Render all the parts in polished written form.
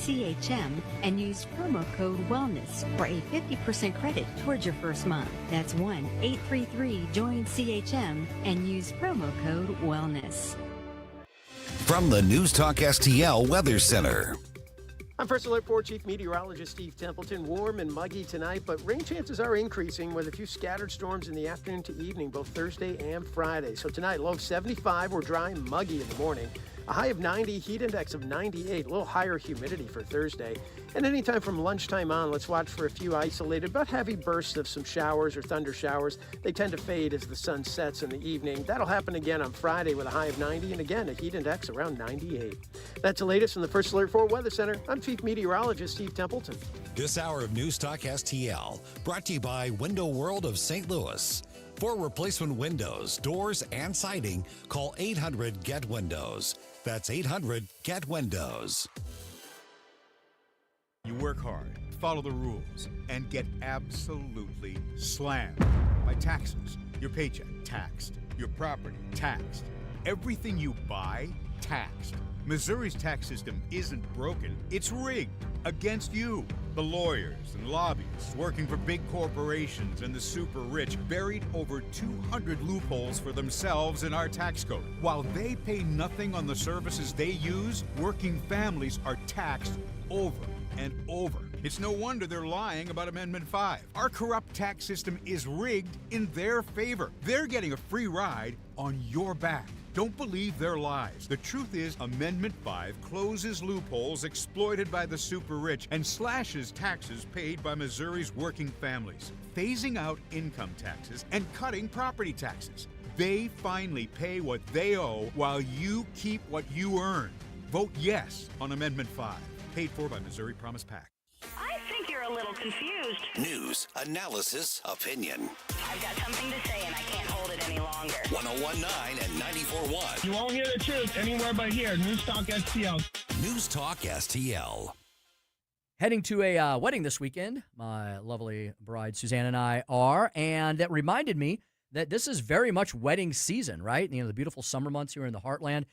CHM and use promo code WELLNESS for a 50% credit towards your first month. That's 1-833-JOIN-CHM and use promo code WELLNESS. From the News Talk STL Weather Center. I'm First Alert 4 Chief Meteorologist Steve Templeton. Warm and muggy tonight, but rain chances are increasing with a few scattered storms in the afternoon to evening, both Thursday and Friday. So tonight, low of 75, we're dry and muggy in the morning. A high of 90, heat index of 98, a little higher humidity for Thursday. And anytime from lunchtime on, let's watch for a few isolated but heavy bursts of some showers or thunder showers. They tend to fade as the sun sets in the evening. That'll happen again on Friday with a high of 90 and again a heat index around 98. That's the latest from the First Alert 4 Weather Center. I'm Chief Meteorologist Steve Templeton. This hour of News Talk STL brought to you by Window World of St. Louis. For replacement windows, doors, and siding, call 800-GET-WINDOWS. That's 800-GET-WINDOWS. You work hard, follow the rules, and get absolutely slammed by taxes. Your paycheck, taxed. Your property, taxed. Everything you buy, taxed. Missouri's tax system isn't broken, it's rigged against you. The lawyers and lobbyists working for big corporations and the super rich buried over 200 loopholes for themselves in our tax code. While they pay nothing on the services they use, working families are taxed over and over. It's no wonder they're lying about Amendment 5. Our corrupt tax system is rigged in their favor. They're getting a free ride on your back. Don't believe their lies. The truth is, Amendment 5 closes loopholes exploited by the super rich and slashes taxes paid by Missouri's working families, phasing out income taxes and cutting property taxes. They finally pay what they owe while you keep what you earn. Vote yes on Amendment 5, paid for by Missouri Promise PAC. I think you're a little confused. News, analysis, opinion. I've got something to say and I can't hold it any longer. 101.9 and 94.1. You won't hear the truth anywhere but here. News Talk STL. News Talk STL. Heading to a wedding this weekend. My lovely bride, Suzanne, and I are. And that reminded me that this is very much wedding season, right? You know, the beautiful summer months here in the heartland.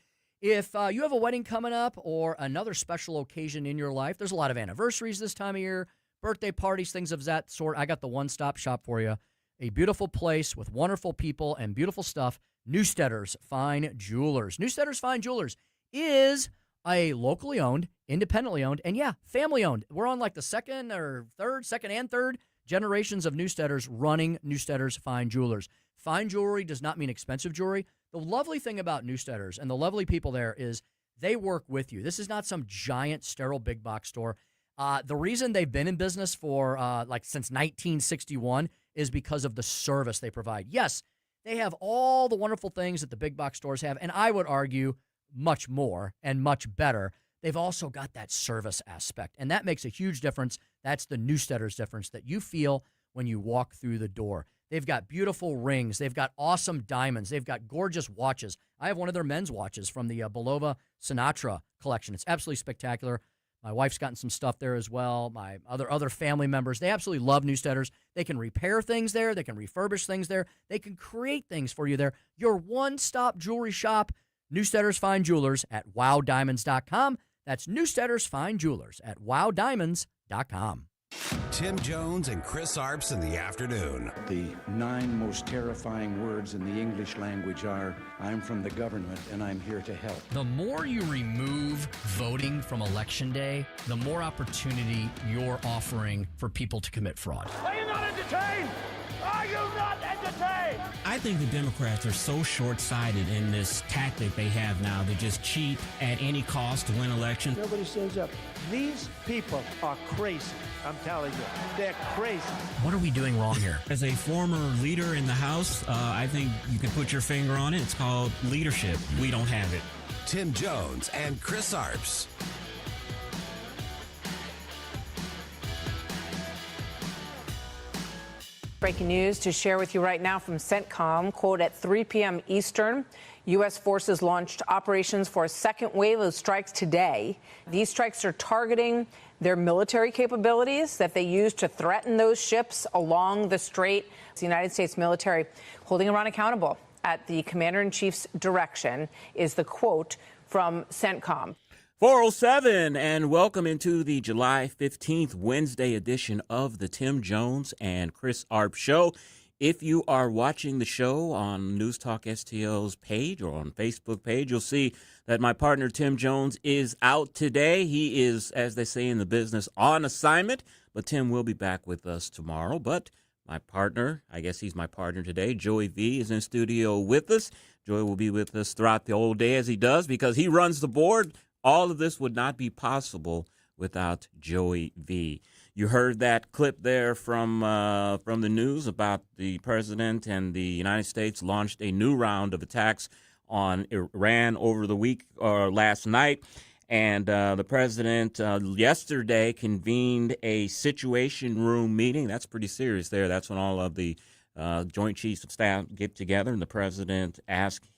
If you have a wedding coming up or another special occasion in your life, there's a lot of anniversaries this time of year, birthday parties, things of that sort. I got the one-stop shop for you. A beautiful place with wonderful people and beautiful stuff. Newstedter's Fine Jewelers. Newstedter's Fine Jewelers is a locally owned, independently owned, and yeah, family owned. We're on like the second and third generations of Newstedders running Newstedter's Fine Jewelers. Fine jewelry does not mean expensive jewelry. The lovely thing about Newstedders and the lovely people there is they work with you. This is not some giant, sterile, big box store. The reason they've been in business for since 1961 is because of the service they provide. Yes, they have all the wonderful things that the big box stores have, and I would argue much more and much better. They've also got that service aspect, and that makes a huge difference. That's the Newstedders difference that you feel when you walk through the door. They've got beautiful rings. They've got awesome diamonds. They've got gorgeous watches. I have one of their men's watches from the Belova Sinatra collection. It's absolutely spectacular. My wife's gotten some stuff there as well. My other family members, they absolutely love Newstedders. They can repair things there. They can refurbish things there. They can create things for you there. Your one-stop jewelry shop, Newstedders Fine Jewelers at wowdiamonds.com. That's Newstedders Fine Jewelers at wowdiamonds.com. Tim Jones and Chris Arps in the afternoon. The 9 most terrifying words in the English language are, I'm from the government and I'm here to help. The more you remove voting from Election Day, the more opportunity you're offering for people to commit fraud. Are you not entertained? Are you not entertained? I think the Democrats are so short-sighted in this tactic they have now. They just cheat at any cost to win elections. Nobody stands up. These people are crazy. I'm telling you, they're crazy. What are we doing wrong here? As a former leader in the House, I think you can put your finger on it. It's called leadership. We don't have it. Tim Jones and Chris Arps. Breaking news to share with you right now from CENTCOM. Quote, at 3 p.m. Eastern, U.S. forces launched operations for a second wave of strikes today. These strikes are targeting their military capabilities that they use to threaten those ships along the strait. The United States military holding Iran accountable at the commander-in-chief's direction is the quote from CENTCOM. 407, and welcome into the July 15th Wednesday edition of the Tim Jones and Chris Arps Show. If you are watching the show on News Talk STL's page or on Facebook page, you'll see that my partner Tim Jones is out today. He is, as they say in the business, on assignment, but Tim will be back with us tomorrow. But my partner, I guess he's my partner today, Joey V, is in studio with us. Joey will be with us throughout the whole day as he does because he runs the board. All of this would not be possible without Joey V. You heard that clip there from the news about the president and the United States launched a new round of attacks on Iran over the week or last night. And the president yesterday convened a situation room meeting. That's pretty serious there. That's when all of the Joint Chiefs of Staff get together and the president asks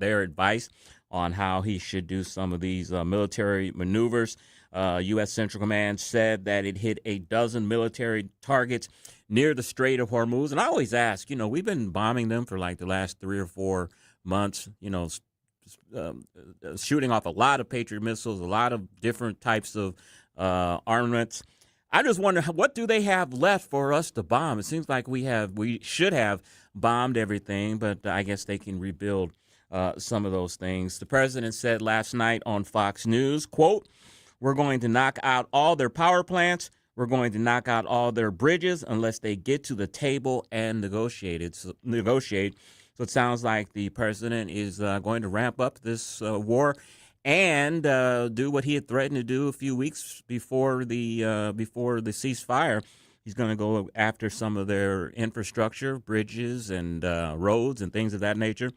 their advice on how he should do some of these military maneuvers. U.S. Central Command said that it hit a dozen military targets near the Strait of Hormuz. And I always ask, we've been bombing them for like the last 3 or 4 months, shooting off a lot of Patriot missiles, a lot of different types of armaments. I just wonder, what do they have left for us to bomb? It seems like we should have bombed everything, but I guess they can rebuild some of those things. The president said last night on Fox News, quote, "We're going to knock out all their power plants. We're going to knock out all their bridges unless they get to the table and negotiate. So it sounds like the president is going to ramp up this war and do what he had threatened to do a few weeks before the ceasefire. He's going to go after some of their infrastructure, bridges and roads and things of that nature.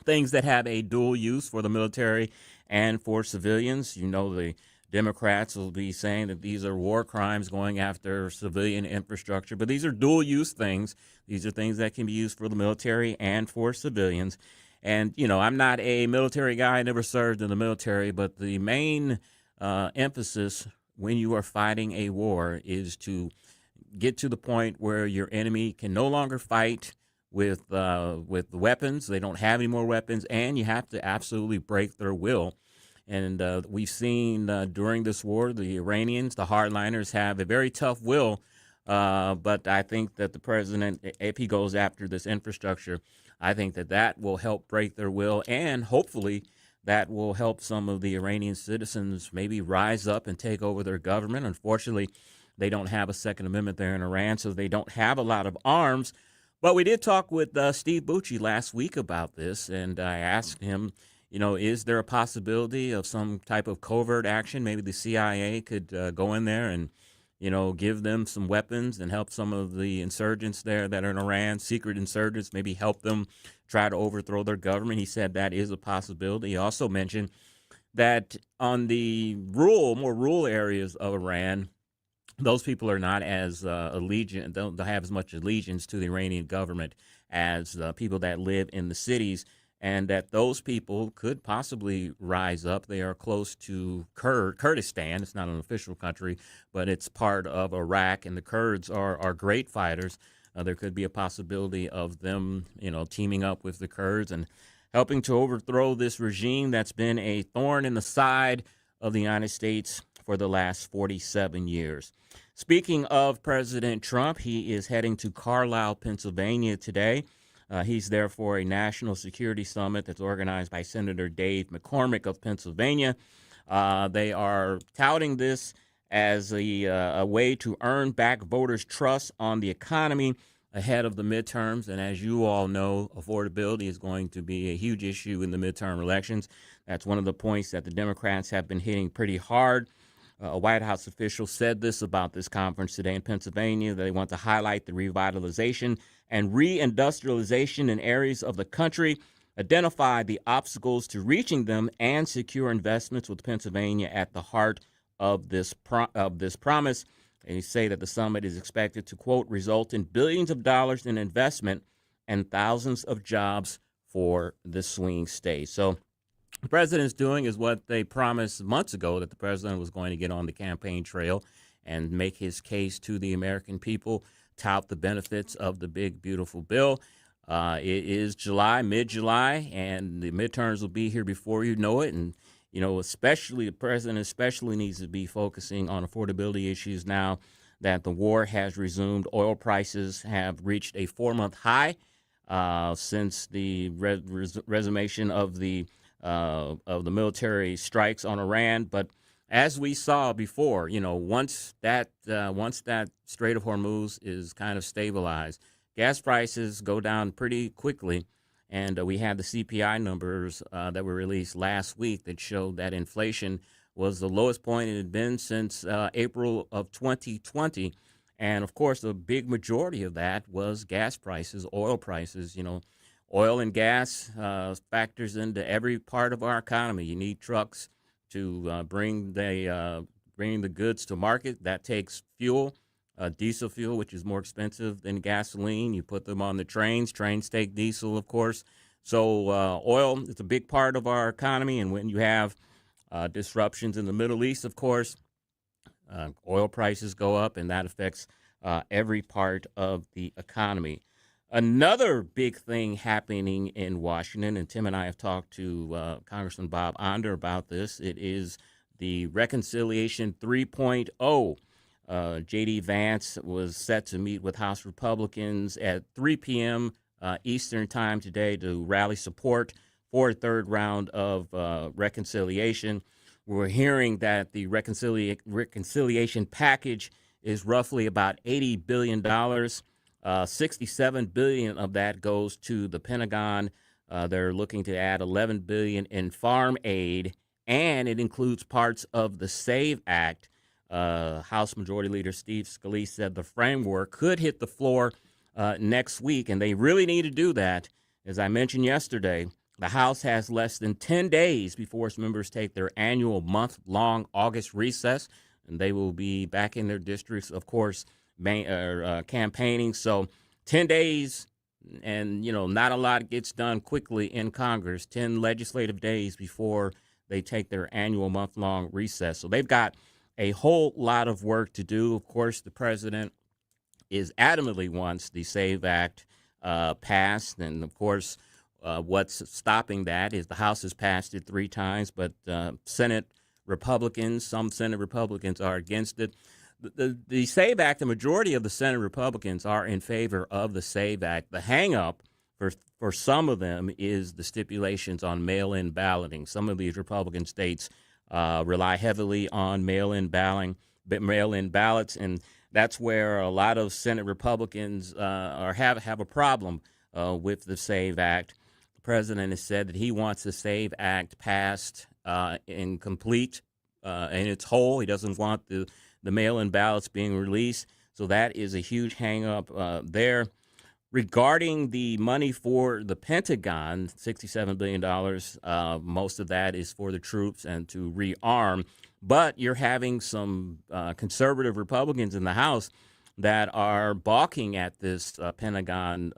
Things that have a dual use for the military and for civilians. The Democrats will be saying that these are war crimes going after civilian infrastructure, but these are dual use things. These are things that can be used for the military and for civilians. And, I'm not a military guy. I never served in the military, but the main emphasis when you are fighting a war is to get to the point where your enemy can no longer fight with weapons. They don't have any more weapons, and you have to absolutely break their will. And we've seen during this war, the Iranians, the hardliners, have a very tough will. But I think that the president, if he goes after this infrastructure, I think that will help break their will. And hopefully that will help some of the Iranian citizens maybe rise up and take over their government. Unfortunately, they don't have a Second Amendment there in Iran, so they don't have a lot of arms. But we did talk with Steve Bucci last week about this, and I asked him, is there a possibility of some type of covert action? Maybe the CIA could go in there and, give them some weapons and help some of the insurgents there that are in Iran, secret insurgents, maybe help them try to overthrow their government. He said that is a possibility. He also mentioned that on the more rural areas of Iran, those people are not as allegiant, don't have as much allegiance to the Iranian government as people that live in the cities, and that those people could possibly rise up. They are close to Kurdistan. It's not an official country, but it's part of Iraq, and the Kurds are great fighters. There could be a possibility of them, teaming up with the Kurds and helping to overthrow this regime that's been a thorn in the side of the United States for the last 47 years. Speaking of President Trump, he is heading to Carlisle, Pennsylvania today. He's there for a national security summit that's organized by Senator Dave McCormick of Pennsylvania. They are touting this as a way to earn back voters' trust on the economy ahead of the midterms. And as you all know, affordability is going to be a huge issue in the midterm elections. That's one of the points that the Democrats have been hitting pretty hard. A White House official said this about this conference today in Pennsylvania. They want to highlight the revitalization and reindustrialization in areas of the country, identify the obstacles to reaching them, and secure investments, with Pennsylvania at the heart of this promise. They say that the summit is expected to, quote, result in billions of dollars in investment and thousands of jobs for the swing state. So the president's doing is what they promised months ago, that the president was going to get on the campaign trail and make his case to the American people, tout the benefits of the big, beautiful bill. It is July, mid-July, and the midterms will be here before you know it. And Especially the president especially needs to be focusing on affordability issues now that the war has resumed. Oil prices have reached a 4-month high since the resumption of the military strikes on Iran. But as we saw before, once that Strait of Hormuz is kind of stabilized, gas prices go down pretty quickly. And we had the CPI numbers that were released last week that showed that inflation was the lowest point it had been since April of 2020. And, of course, the big majority of that was gas prices, oil prices. Oil and gas factors into every part of our economy. You need trucks to bring the goods to market. That takes fuel. Diesel fuel, which is more expensive than gasoline. You put them on the trains. Trains take diesel, of course. So oil is a big part of our economy. And when you have disruptions in the Middle East, of course, oil prices go up, and that affects every part of the economy. Another big thing happening in Washington, and Tim and I have talked to Congressman Bob Onder about this, it is the Reconciliation 3.0. J.D. Vance was set to meet with House Republicans at 3 p.m. Eastern time today to rally support for a third round of reconciliation. We're hearing that the reconciliation package is roughly about $80 billion. $67 billion of that goes to the Pentagon. They're looking to add $11 billion in farm aid, and it includes parts of the SAVE Act. House Majority Leader Steve Scalise said the framework could hit the floor next week, and they really need to do that. As I mentioned yesterday, the House has less than 10 days before its members take their annual month-long August recess, and they will be back in their districts, of course, campaigning. So 10 days, and, not a lot gets done quickly in Congress, 10 legislative days before they take their annual month-long recess. So they've got a whole lot of work to do. Of course, the president is adamantly wants the SAVE Act passed. And, of course, what's stopping that is the House has passed it 3 times, but some Senate Republicans are against it. The SAVE Act, the majority of the Senate Republicans are in favor of the SAVE Act. The hang-up for some of them is the stipulations on mail-in balloting. Some of these Republican states rely heavily on mail-in ballots, and that's where a lot of Senate Republicans have a problem with the SAVE Act. The president has said that he wants the SAVE Act passed in its whole. He doesn't want the mail-in ballots being released, so that is a huge hang-up there. Regarding the money for the Pentagon, $67 billion, most of that is for the troops and to rearm. But you're having some conservative Republicans in the House that are balking at this Pentagon,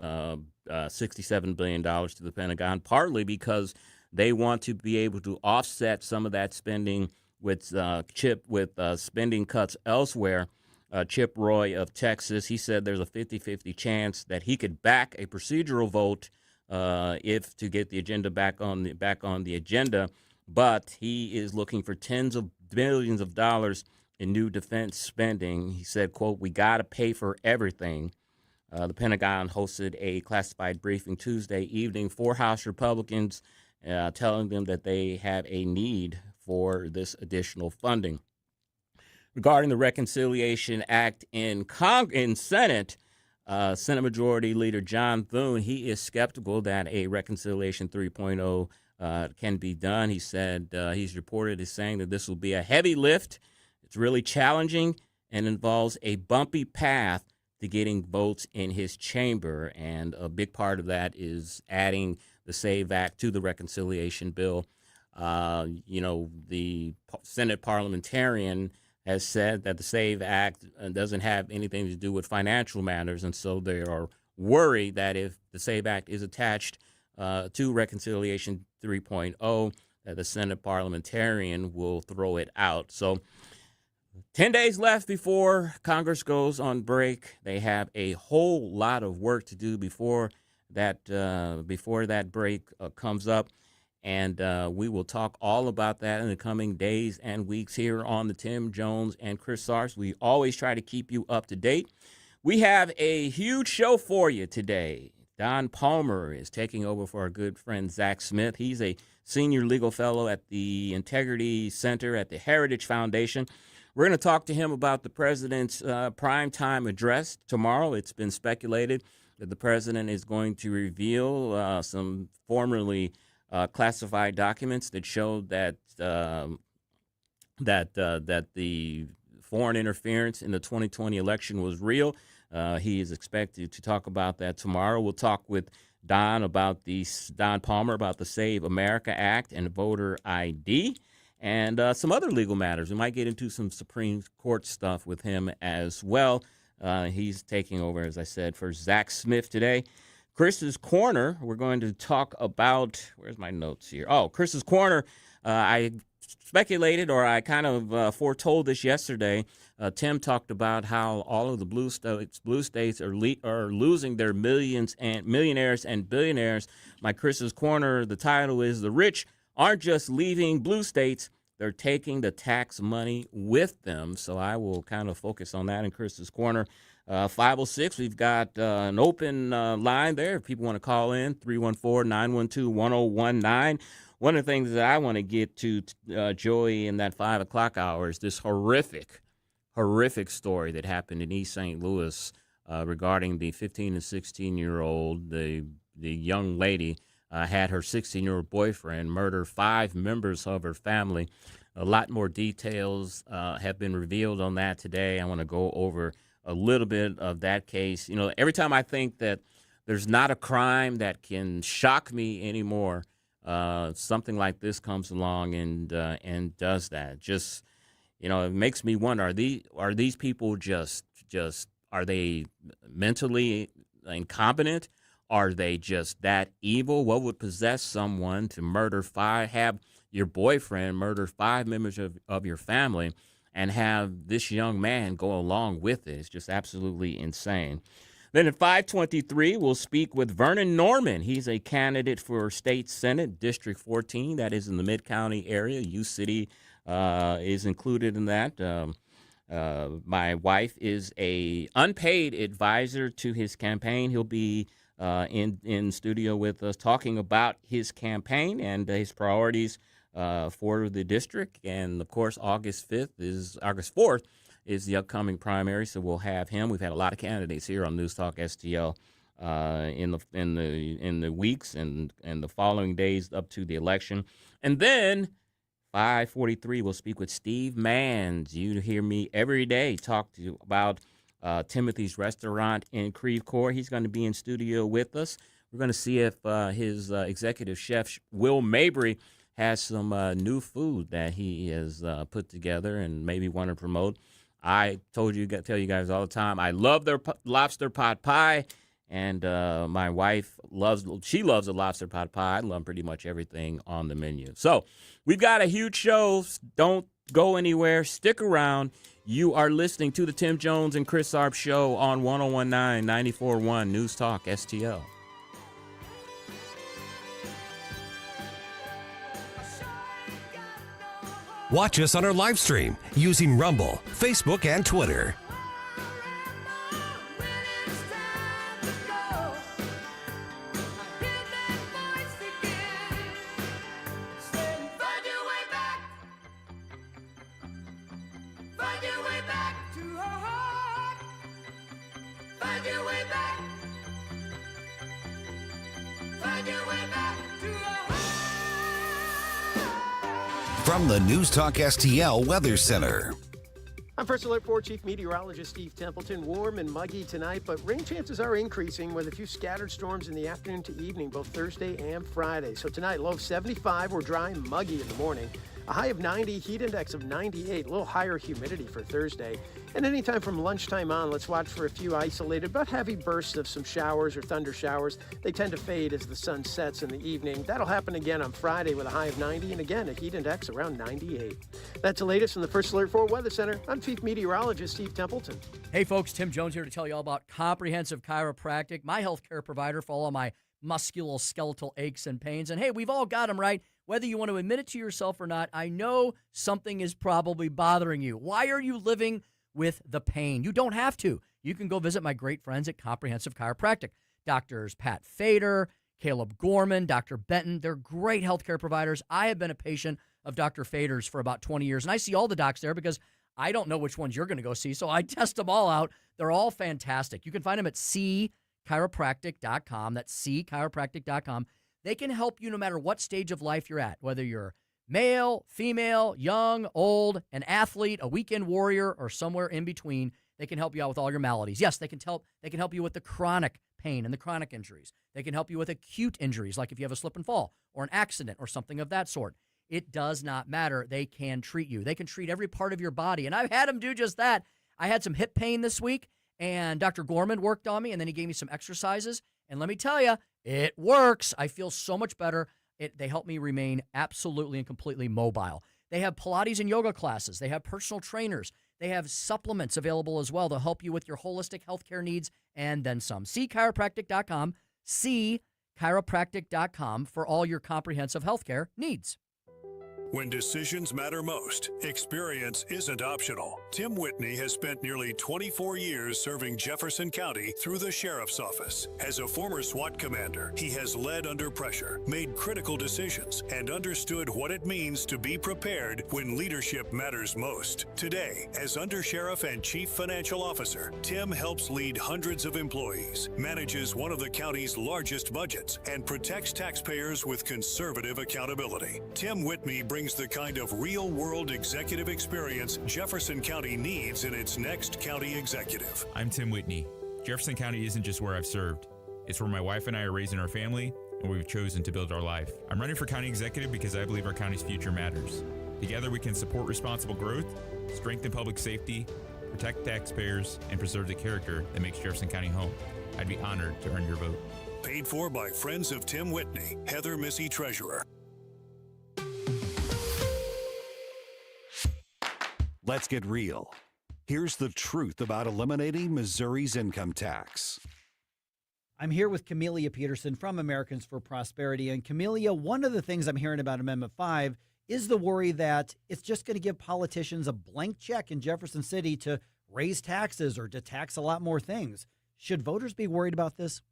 $67 billion to the Pentagon, partly because they want to be able to offset some of that spending with spending cuts elsewhere. Chip Roy of Texas, he said there's a 50-50 chance that he could back a procedural vote if to get the agenda back on the agenda, but he is looking for tens of billions of dollars in new defense spending. He said, quote, "We got to pay for everything." The Pentagon hosted a classified briefing Tuesday evening for House Republicans, telling them that they have a need for this additional funding. Regarding the Reconciliation Act in Senate, Senate Majority Leader John Thune, he is skeptical that a Reconciliation 3.0 can be done. He said he's reported as saying that this will be a heavy lift. It's really challenging and involves a bumpy path to getting votes in his chamber. And a big part of that is adding the SAVE Act to the reconciliation bill. The Senate parliamentarian has said that the SAVE Act doesn't have anything to do with financial matters, and so they are worried that if the SAVE Act is attached to Reconciliation 3.0, that the Senate parliamentarian will throw it out. So 10 days left before Congress goes on break. They have a whole lot of work to do before that break comes up. And we will talk all about that in the coming days and weeks here on the Tim Jones and Chris Arps. We always try to keep you up to date. We have a huge show for you today. Don Palmer is taking over for our good friend Zach Smith. He's a senior legal fellow at the Integrity Center at the Heritage Foundation. We're going to talk to him about the president's primetime address tomorrow. It's been speculated that the president is going to reveal some formerly classified documents that showed that that the foreign interference in the 2020 election was real. He is expected to talk about that tomorrow. We'll talk with Don Palmer about the Save America Act and voter ID, and some other legal matters. We might get into some Supreme Court stuff with him as well. He's taking over, as I said, for Zach Smith today. Chris's Corner, we're going to talk about, where's my notes here? Oh, Chris's Corner, I speculated, or I kind of foretold this yesterday. Tim talked about how all of the blue states are losing their millionaires and billionaires. My Chris's Corner, the title is "The Rich Aren't Just Leaving Blue States, They're Taking the Tax Money with Them." So I will kind of focus on that in Chris's Corner. 506, we've got an open line there. If people want to call in, 314-912-1019. One of the things that I want to get to, Joey, in that 5 o'clock hour is this horrific story that happened in East St. Louis regarding the 15 and 16-year-old. The young lady had her 16-year-old boyfriend murder 5 members of her family. A lot more details have been revealed on that today. I want to go over a little bit of that case. You know, every time I think that there's not a crime that can shock me anymore, something like this comes along and does that. Just, you know, it makes me wonder: are these people just are they mentally incompetent? Are they just that evil? What would possess someone to have your boyfriend murder 5 members of your family and have this young man go along with it? It's just absolutely insane. Then at 5:23, we'll speak with Vernon Norman. He's a candidate for State Senate, District 14. That is in the Mid-County area. U-City is included in that. My wife is a unpaid advisor to his campaign. He'll be in studio with us talking about his campaign and his priorities for the district. And, of course, August 4th is the upcoming primary, so we'll have him. We've had a lot of candidates here on News Talk STL in the weeks and the following days up to the election. And then 5:43, we'll speak with Steve Manns. You hear me every day talk to you about Timothy's Restaurant in Creve Coeur. He's going to be in studio with us. We're going to see if his executive chef, Will Mabry, has some new food that he has put together and maybe want to promote. I tell you guys all the time, I love their lobster pot pie, and my wife loves the lobster pot pie. I love pretty much everything on the menu. So we've got a huge show. Don't go anywhere. Stick around. You are listening to the Tim Jones and Chris Arps Show on 101.9, 94.1 News Talk STL. Watch us on our live stream using Rumble, Facebook, and Twitter. From the News Talk STL Weather Center. I'm First Alert 4 Chief Meteorologist Steve Templeton. Warm and muggy tonight, but rain chances are increasing with a few scattered storms in the afternoon to evening, both Thursday and Friday. So tonight, low of 75, we're dry and muggy in the morning. A high of 90, heat index of 98, a little higher humidity for Thursday. And anytime from lunchtime on, let's watch for a few isolated but heavy bursts of some showers or thunder showers. They tend to fade as the sun sets in the evening. That'll happen again on Friday with a high of 90 and again a heat index around 98. That's the latest from the First Alert 4 Weather Center. I'm Chief Meteorologist Steve Templeton. Hey folks, Tim Jones here to tell you all about Comprehensive Chiropractic, my healthcare provider for all of my musculoskeletal aches and pains. And hey, we've all got them, right? whether you want to admit it to yourself or not, I know something is probably bothering you. Why are you living with the pain? You don't have to. You can go visit my great friends at Comprehensive Chiropractic. Doctors Pat Fader, Caleb Gorman, Dr. Benton. They're great healthcare providers. I have been a patient of Dr. Fader's for about 20 years, and I see all the docs there because I don't know which ones you're going to go see, so I test them all out. They're all fantastic. You can find them at cchiropractic.com. That's cchiropractic.com. They can help you no matter what stage of life you're at, whether you're male, female, young, old, an athlete, a weekend warrior, or somewhere in between. They can help you out with all your maladies. Yes, they can help you with the chronic pain and the chronic injuries. They can help you with acute injuries, like if you have a slip and fall or an accident or something of that sort. It does not matter. They can treat you. They can treat every part of your body. And I've had them do just that. I had some hip pain this week, and Dr. Gorman worked on me, and then he gave me some exercises. And let me tell you, it works. I feel so much better. They help me remain absolutely and completely mobile. They have Pilates and yoga classes. They have personal trainers. They have supplements available as well to help you with your holistic healthcare needs and then some. cchiropractic.com, cchiropractic.com for all your comprehensive healthcare needs. When decisions matter most, experience isn't optional. Tim Whitney has spent nearly 24 years serving Jefferson County through the Sheriff's Office. As a former SWAT commander, he has led under pressure, made critical decisions, and understood what it means to be prepared when leadership matters most. Today, as Undersheriff and Chief Financial Officer, Tim helps lead hundreds of employees, manages one of the county's largest budgets, and protects taxpayers with conservative accountability. Tim Whitney brings the kind of real-world executive experience Jefferson County needs in its next county executive. I'm Tim Whitney. Jefferson County isn't just where I've served. It's where my wife and I are raising our family, and we've chosen to build our life. I'm running for county executive because I believe our county's future matters. Together we can support responsible growth, strengthen public safety, protect taxpayers, and preserve the character that makes Jefferson County home. I'd be honored to earn your vote. Paid for by Friends of Tim Whitney, Heather Missy Treasurer. Let's get real. Here's the truth about eliminating Missouri's income tax. I'm here with Camelia Peterson from Americans for Prosperity. And Camelia, one of the things I'm hearing about Amendment 5 is the worry that it's just going to give politicians a blank check in Jefferson City to raise taxes or to tax a lot more things. Should voters be worried about this?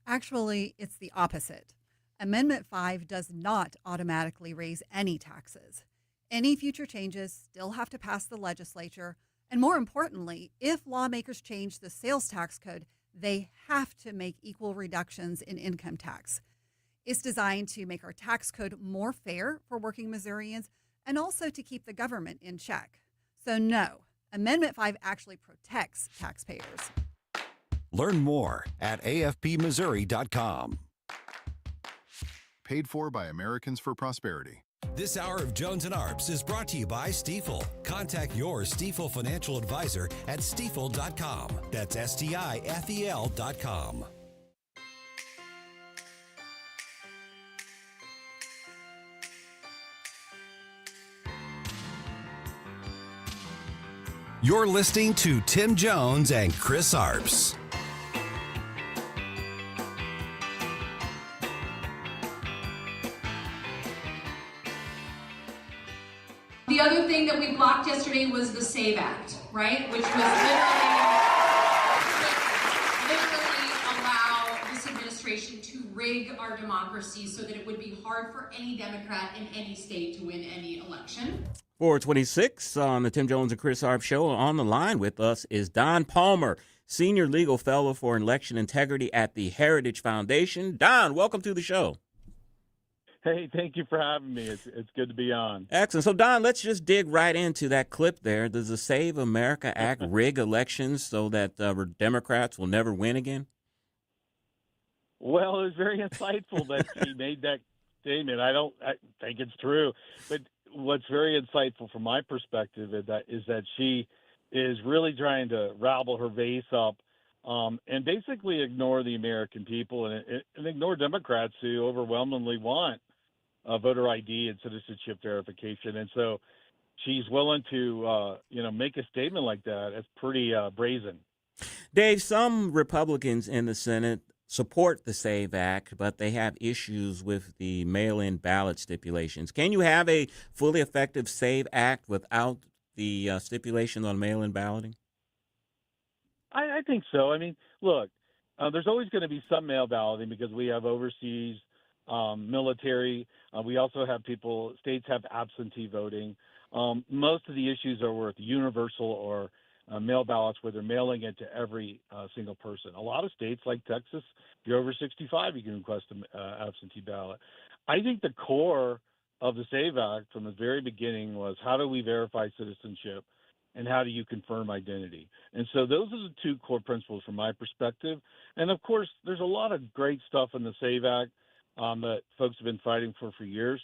Actually, it's the opposite. Amendment 5 does not automatically raise any taxes. Any future changes still have to pass the legislature. And more importantly, if lawmakers change the sales tax code, they have to make equal reductions in income tax. It's designed to make our tax code more fair for working Missourians and also to keep the government in check. So no, Amendment 5 actually protects taxpayers. Learn more at afpmissouri.com. Paid for by Americans for Prosperity. This hour of Jones and Arps is brought to you by Stifel. Contact your Stifel financial advisor at stifel.com. That's STIFEL.com. You're listening to Tim Jones and Chris Arps. The other thing that we blocked yesterday was the SAVE Act, right? Which was literally allow this administration to rig our democracy so that it would be hard for any Democrat in any state to win any election. 426 on the Tim Jones and Chris Arp Show. On the line with us is Don Palmer, Senior Legal Fellow for Election Integrity at the Heritage Foundation. Don, welcome to the show. Hey, thank you for having me. It's good to be on. Excellent. So, Don, let's just dig right into that clip there. Does the Save America Act rig elections so that Democrats will never win again? Well, it was very insightful that she made that statement. I think it's true. But what's very insightful from my perspective is that she is really trying to rabble her base up and basically ignore the American people and ignore Democrats who overwhelmingly want voter ID and citizenship verification. And so she's willing to, make a statement like that. It's pretty brazen. Dave, some Republicans in the Senate support the SAVE Act, but they have issues with the mail-in ballot stipulations. Can you have a fully effective SAVE Act without the stipulations on mail-in balloting? I think so. I mean, look, there's always going to be some mail balloting because we have overseas military. We also have states have absentee voting. Most of the issues are with universal or mail ballots where they're mailing it to every single person. A lot of states like Texas, if you're over 65, you can request an absentee ballot. I think the core of the SAVE Act from the very beginning was how do we verify citizenship and how do you confirm identity? And so those are the two core principles from my perspective. And of course, there's a lot of great stuff in the SAVE Act that folks have been fighting for years.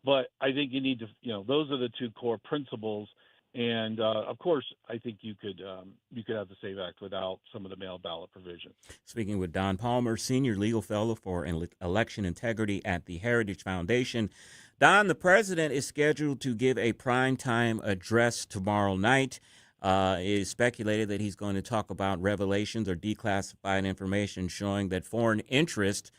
But I think you need to, those are the two core principles. And of course, I think you could have the SAVE Act without some of the mail ballot provisions. Speaking with Don Palmer, Senior Legal Fellow for Election Integrity at the Heritage Foundation. Don, the president is scheduled to give a primetime address tomorrow night. It is speculated that he's going to talk about revelations or declassified information showing that foreign interests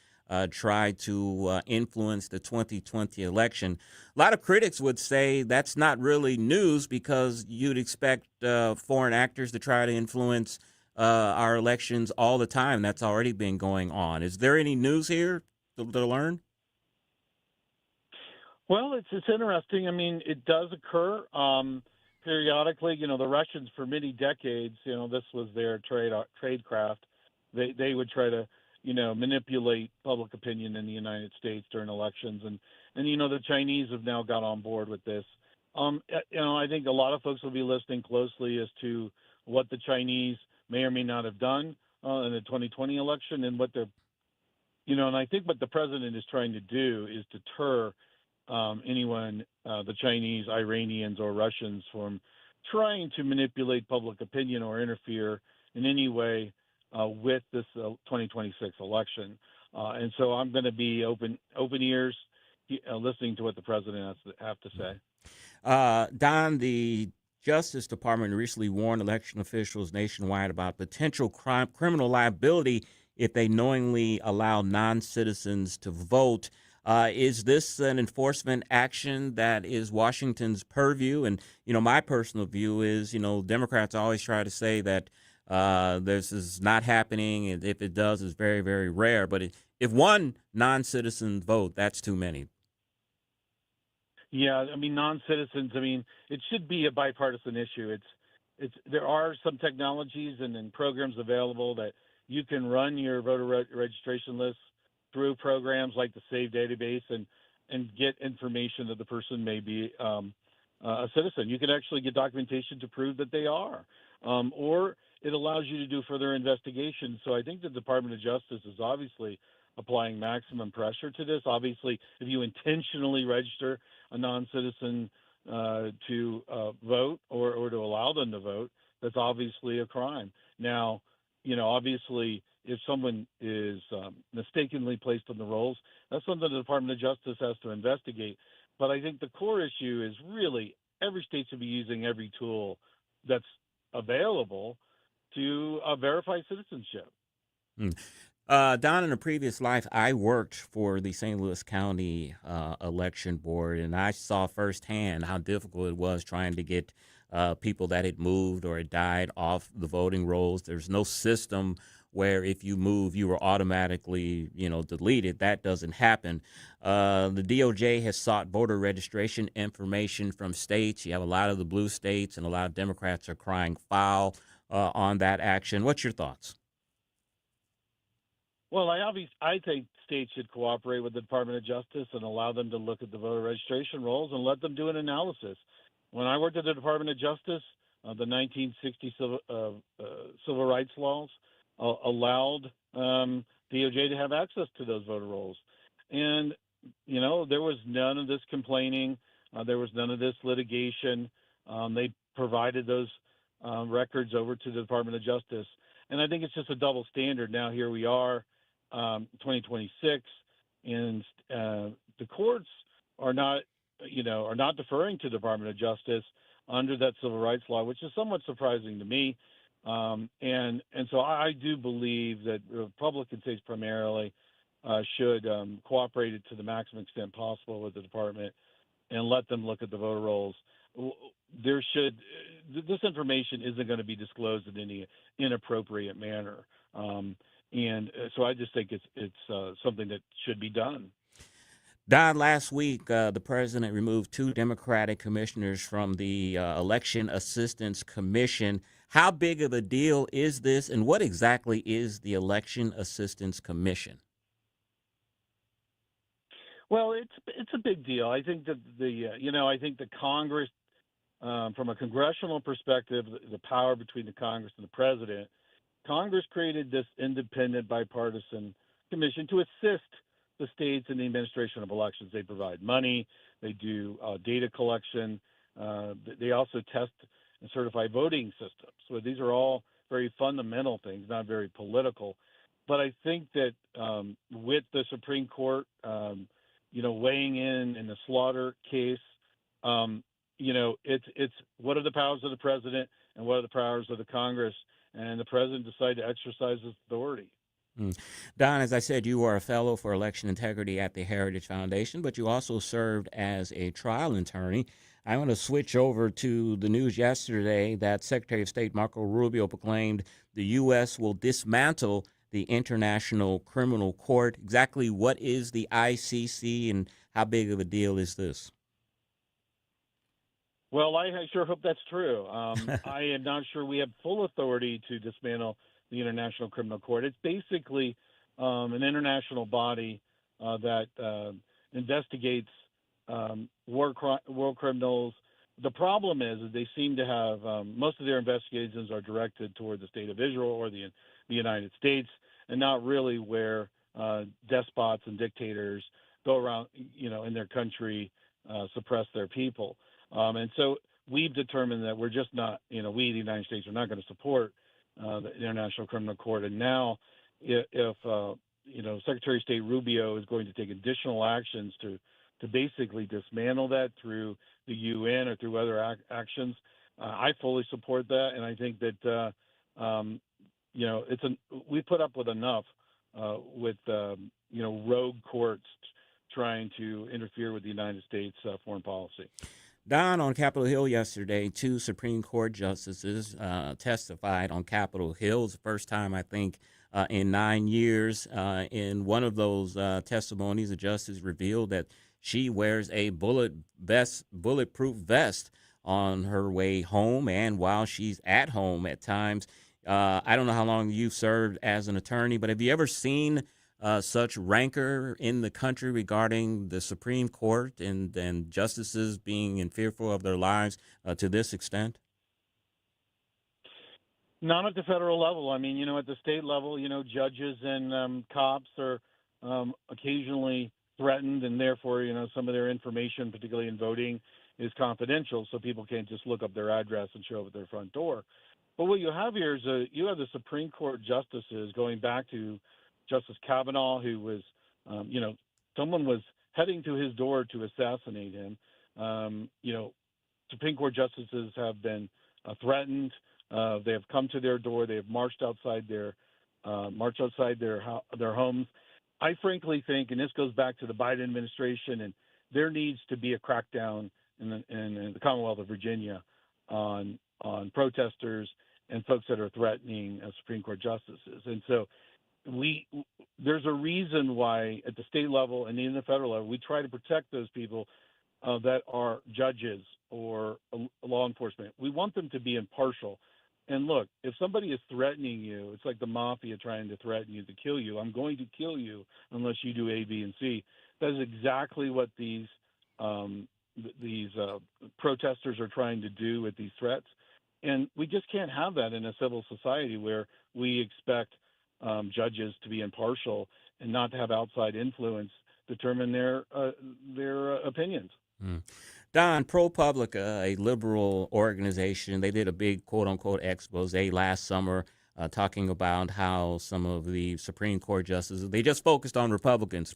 tried to influence the 2020 election. A lot of critics would say that's not really news because you'd expect foreign actors to try to influence our elections all the time. That's already been going on. Is there any news here to learn? Well, it's interesting. I mean, it does occur periodically. The Russians for many decades, this was their trade craft. They would try to manipulate public opinion in the United States during elections. And the Chinese have now got on board with this. I think a lot of folks will be listening closely as to what the Chinese may or may not have done in the 2020 election and what they're, and I think what the president is trying to do is deter anyone, the Chinese, Iranians, or Russians from trying to manipulate public opinion or interfere in any way with this 2026 election. And so I'm going to be open ears listening to what the president has to say. Don, the Justice Department recently warned election officials nationwide about potential criminal liability if they knowingly allow non-citizens to vote. Is this an enforcement action that is Washington's purview? And, my personal view is, Democrats always try to say that this is not happening, and if it does, it's very, very rare. But if one non-citizen vote, that's too many. Yeah, non-citizens. It should be a bipartisan issue. There are some technologies and programs available that you can run your voter registration list through programs like the SAVE database and get information that the person may be a citizen. You can actually get documentation to prove that they are, or it allows you to do further investigation. So I think the Department of Justice is obviously applying maximum pressure to this. Obviously, if you intentionally register a non-citizen to vote or to allow them to vote, that's obviously a crime. Now, obviously, if someone is mistakenly placed on the rolls, that's something the Department of Justice has to investigate. But I think the core issue is really every state should be using every tool that's available to verify citizenship. Don, in a previous life, I worked for the St. Louis County Election Board, and I saw firsthand how difficult it was trying to get people that had moved or had died off the voting rolls. There's no system where if you move, you were automatically, deleted. That doesn't happen. The DOJ has sought voter registration information from states. You have a lot of the blue states, and a lot of Democrats are crying foul on that action. What's your thoughts? Well, I think states should cooperate with the Department of Justice and allow them to look at the voter registration rolls and let them do an analysis. When I worked at the Department of Justice, the 1960 civil rights laws allowed DOJ to have access to those voter rolls. And, there was none of this complaining. There was none of this litigation. They provided those records over to the Department of Justice. And I think it's just a double standard. Now here we are, 2026, and the courts are not deferring to the Department of Justice under that civil rights law, which is somewhat surprising to me. And so I do believe that Republican states primarily should cooperate it to the maximum extent possible with the department and let them look at the voter rolls. This information isn't going to be disclosed in any inappropriate manner, and so I just think it's something that should be done. Don, last week, the president removed 2 Democratic commissioners from the Election Assistance Commission. How big of a deal is this, and what exactly is the Election Assistance Commission? Well, it's a big deal. I think that I think the Congress, from a congressional perspective, the power between the Congress and the president, Congress created this independent bipartisan commission to assist the states in the administration of elections. They provide money, they do data collection, they also test and certify voting systems. So these are all very fundamental things, not very political. But I think that with the Supreme Court, weighing in the Slaughter case, it's what are the powers of the president and what are the powers of the Congress, and the president decided to exercise his authority. Don, as I said, you are a fellow for election integrity at the Heritage Foundation, but you also served as a trial attorney. I want to switch over to the news yesterday that Secretary of State Marco Rubio proclaimed the U.S. will dismantle the International Criminal Court. Exactly what is the ICC and how big of a deal is this? Well, I sure hope that's true. I am not sure we have full authority to dismantle the International Criminal Court. It's basically an international body that investigates war criminals. The problem is that they seem to have most of their investigations are directed toward the state of Israel or the United States, and not really where despots and dictators go around, in their country, suppress their people. And so we've determined that we're just not, we, the United States, are not going to support the International Criminal Court. And now if Secretary of State Rubio is going to take additional actions to basically dismantle that through the UN or through other actions, I fully support that. And I think that, we put up with enough with, rogue courts trying to interfere with the United States foreign policy. Don, on Capitol Hill yesterday, 2 Supreme Court justices testified on Capitol Hill. It's the first time, I think, in 9 years. In one of those testimonies, the justice revealed that she wears a bulletproof vest on her way home and while she's at home at times. I don't know how long you've served as an attorney, but have you ever seen such rancor in the country regarding the Supreme Court and justices being fearful of their lives to this extent? Not at the federal level. I mean, at the state level, judges and cops are occasionally threatened, and therefore, some of their information, particularly in voting, is confidential, so people can't just look up their address and show up at their front door. But what you have here is you have the Supreme Court justices going back to Justice Kavanaugh, who was, someone was heading to his door to assassinate him. Supreme Court justices have been threatened. They have come to their door. They have marched outside their homes. I frankly think, and this goes back to the Biden administration, and there needs to be a crackdown in the Commonwealth of Virginia on protesters and folks that are threatening Supreme Court justices. And so there's a reason why at the state level and even the federal level, we try to protect those people that are judges or law enforcement. We want them to be impartial. And look, if somebody is threatening you, it's like the mafia trying to threaten you to kill you. I'm going to kill you unless you do A, B, and C. That is exactly what these protesters are trying to do with these threats. And we just can't have that in a civil society where we expect judges to be impartial and not to have outside influence determine their opinions. Don, ProPublica, a liberal organization, they did a big quote-unquote expose last summer talking about how some of the Supreme Court justices, they just focused on Republican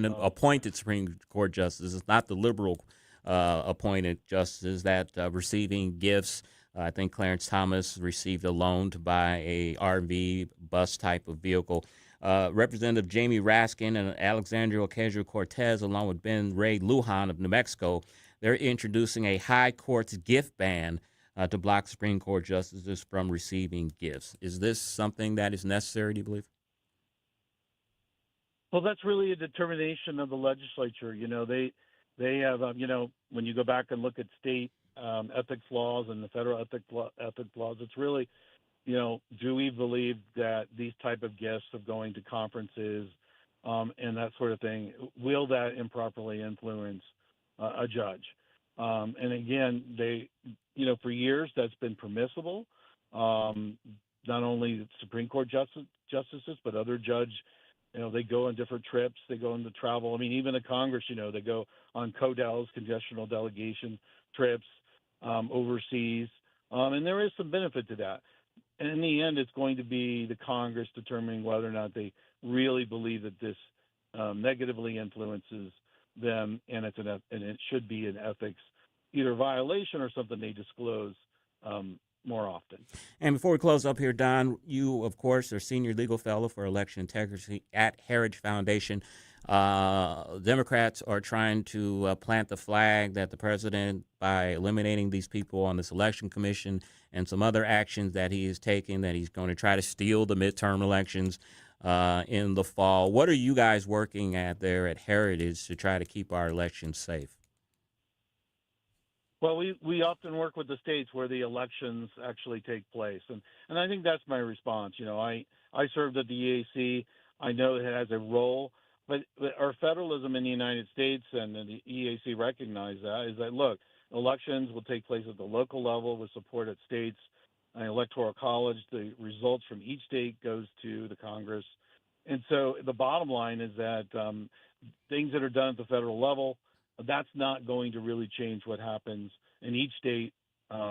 appointed Supreme Court justices, not the liberal appointed justices that receiving gifts I think Clarence Thomas received a loan to buy a RV bus type of vehicle. Representative Jamie Raskin and Alexandria Ocasio-Cortez, along with Ben Ray Lujan of New Mexico, they're introducing a high court's gift ban to block Supreme Court justices from receiving gifts. Is this something that is necessary, do you believe? Well, that's really a determination of the legislature. They have, when you go back and look at state ethics laws and the federal ethics laws, it's really, do we believe that these type of gifts of going to conferences and that sort of thing, will that improperly influence a judge? And again, for years that's been permissible. Not only Supreme Court justices, but other judge. They go on different trips. They go into travel. I mean, even the Congress, they go on CODELs, congressional delegation trips overseas. And there is some benefit to that. And in the end, it's going to be the Congress determining whether or not they really believe that this negatively influences them, and it should be an ethics either violation or something they disclose more often. And before we close up here, Don, you, of course, are Senior Legal Fellow for Election Integrity at Heritage Foundation. Democrats are trying to plant the flag that the president, by eliminating these people on this election commission and some other actions that he is taking, that he's going to try to steal the midterm elections in the fall. What are you guys working at there at Heritage to try to keep our elections safe? Well, we often work with the states where the elections actually take place, and I think that's my response. I served at the EAC. I know it has a role, but our federalism in the United States, and the EAC recognize that, is that, look, elections will take place at the local level with support at states, an electoral college. The results from each state goes to the Congress. And so the bottom line is that things that are done at the federal level, that's not going to really change what happens in each state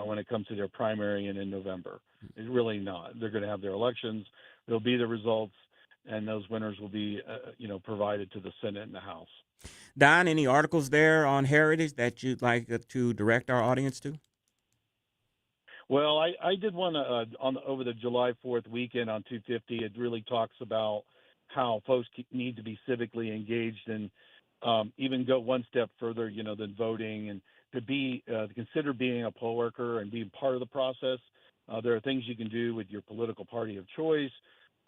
when it comes to their primary and in November. It's really not. They're going to have their elections. There'll be the results, and those winners will be, provided to the Senate and the House. Don, any articles there on Heritage that you'd like to direct our audience to? Well, I did one over the July 4th weekend on 250. It really talks about how folks need to be civically engaged and even go one step further, than voting, and to consider being a poll worker and being part of the process. There are things you can do with your political party of choice,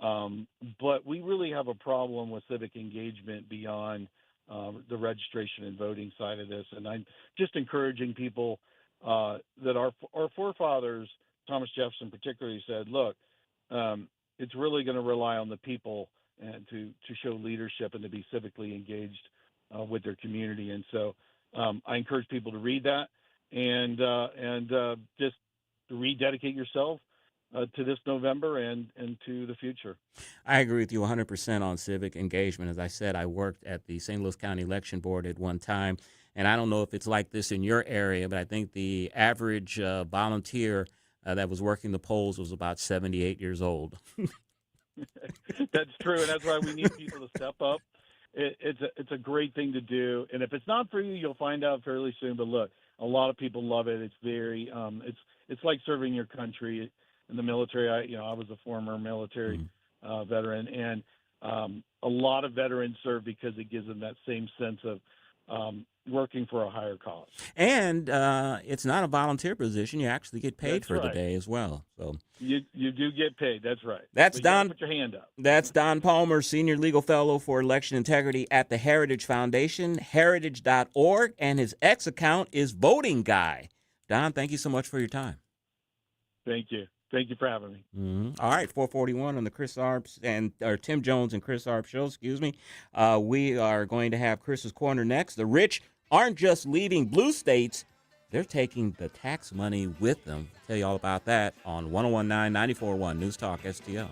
but we really have a problem with civic engagement beyond the registration and voting side of this. And I'm just encouraging people that our forefathers, Thomas Jefferson particularly, said, look, it's really going to rely on the people and to show leadership and to be civically engaged with their community. And so I encourage people to read that and just rededicate yourself to this November and to the future. I agree with you 100% on civic engagement. As I said, I worked at the St. Louis County Election Board at one time, and I don't know if it's like this in your area, but I think the average volunteer that was working the polls was about 78 years old. That's true, and that's why we need people to step up. It's a great thing to do, and if it's not for you, you'll find out fairly soon. But look, a lot of people love it. It's very it's like serving your country in the military. I was a former military veteran, and a lot of veterans serve because it gives them that same sense of working for a higher cause. And it's not a volunteer position. You actually get paid for the day as well. So you do get paid. That's right. That's Don. Put your hand up. That's Don Palmer, Senior Legal Fellow for Election Integrity at the Heritage Foundation, heritage.org, and his X account is Voting Guy. Don, thank you so much for your time. Thank you. Thank you for having me. Mm-hmm. All right, 441 on the Chris Arps or Tim Jones and Chris Arps show. Excuse me. We are going to have Chris's Corner next. The rich aren't just leaving blue states; they're taking the tax money with them. I'll tell you all about that on 101.9 94.1 News Talk STL.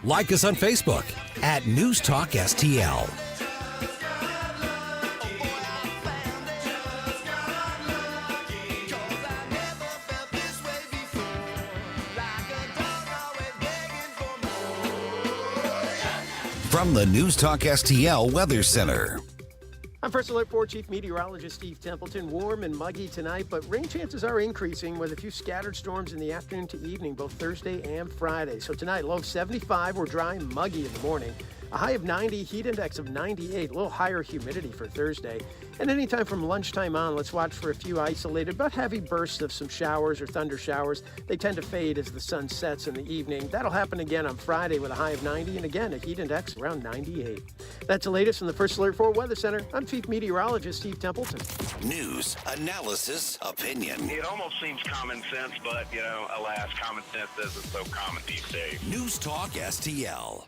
Like us on Facebook at News Talk STL. From the News Talk STL Weather Center. I'm First Alert 4 Chief Meteorologist Steve Templeton. Warm and muggy tonight, but rain chances are increasing with a few scattered storms in the afternoon to evening, both Thursday and Friday. So tonight, low of 75, we're dry and muggy in the morning. A high of 90, heat index of 98, a little higher humidity for Thursday. And anytime from lunchtime on, let's watch for a few isolated but heavy bursts of some showers or thunder showers. They tend to fade as the sun sets in the evening. That'll happen again on Friday with a high of 90 and again a heat index around 98. That's the latest from the First Alert 4 Weather Center. I'm Chief Meteorologist Steve Templeton. News, analysis, opinion. It almost seems common sense, but, alas, common sense isn't so common these days. News Talk STL.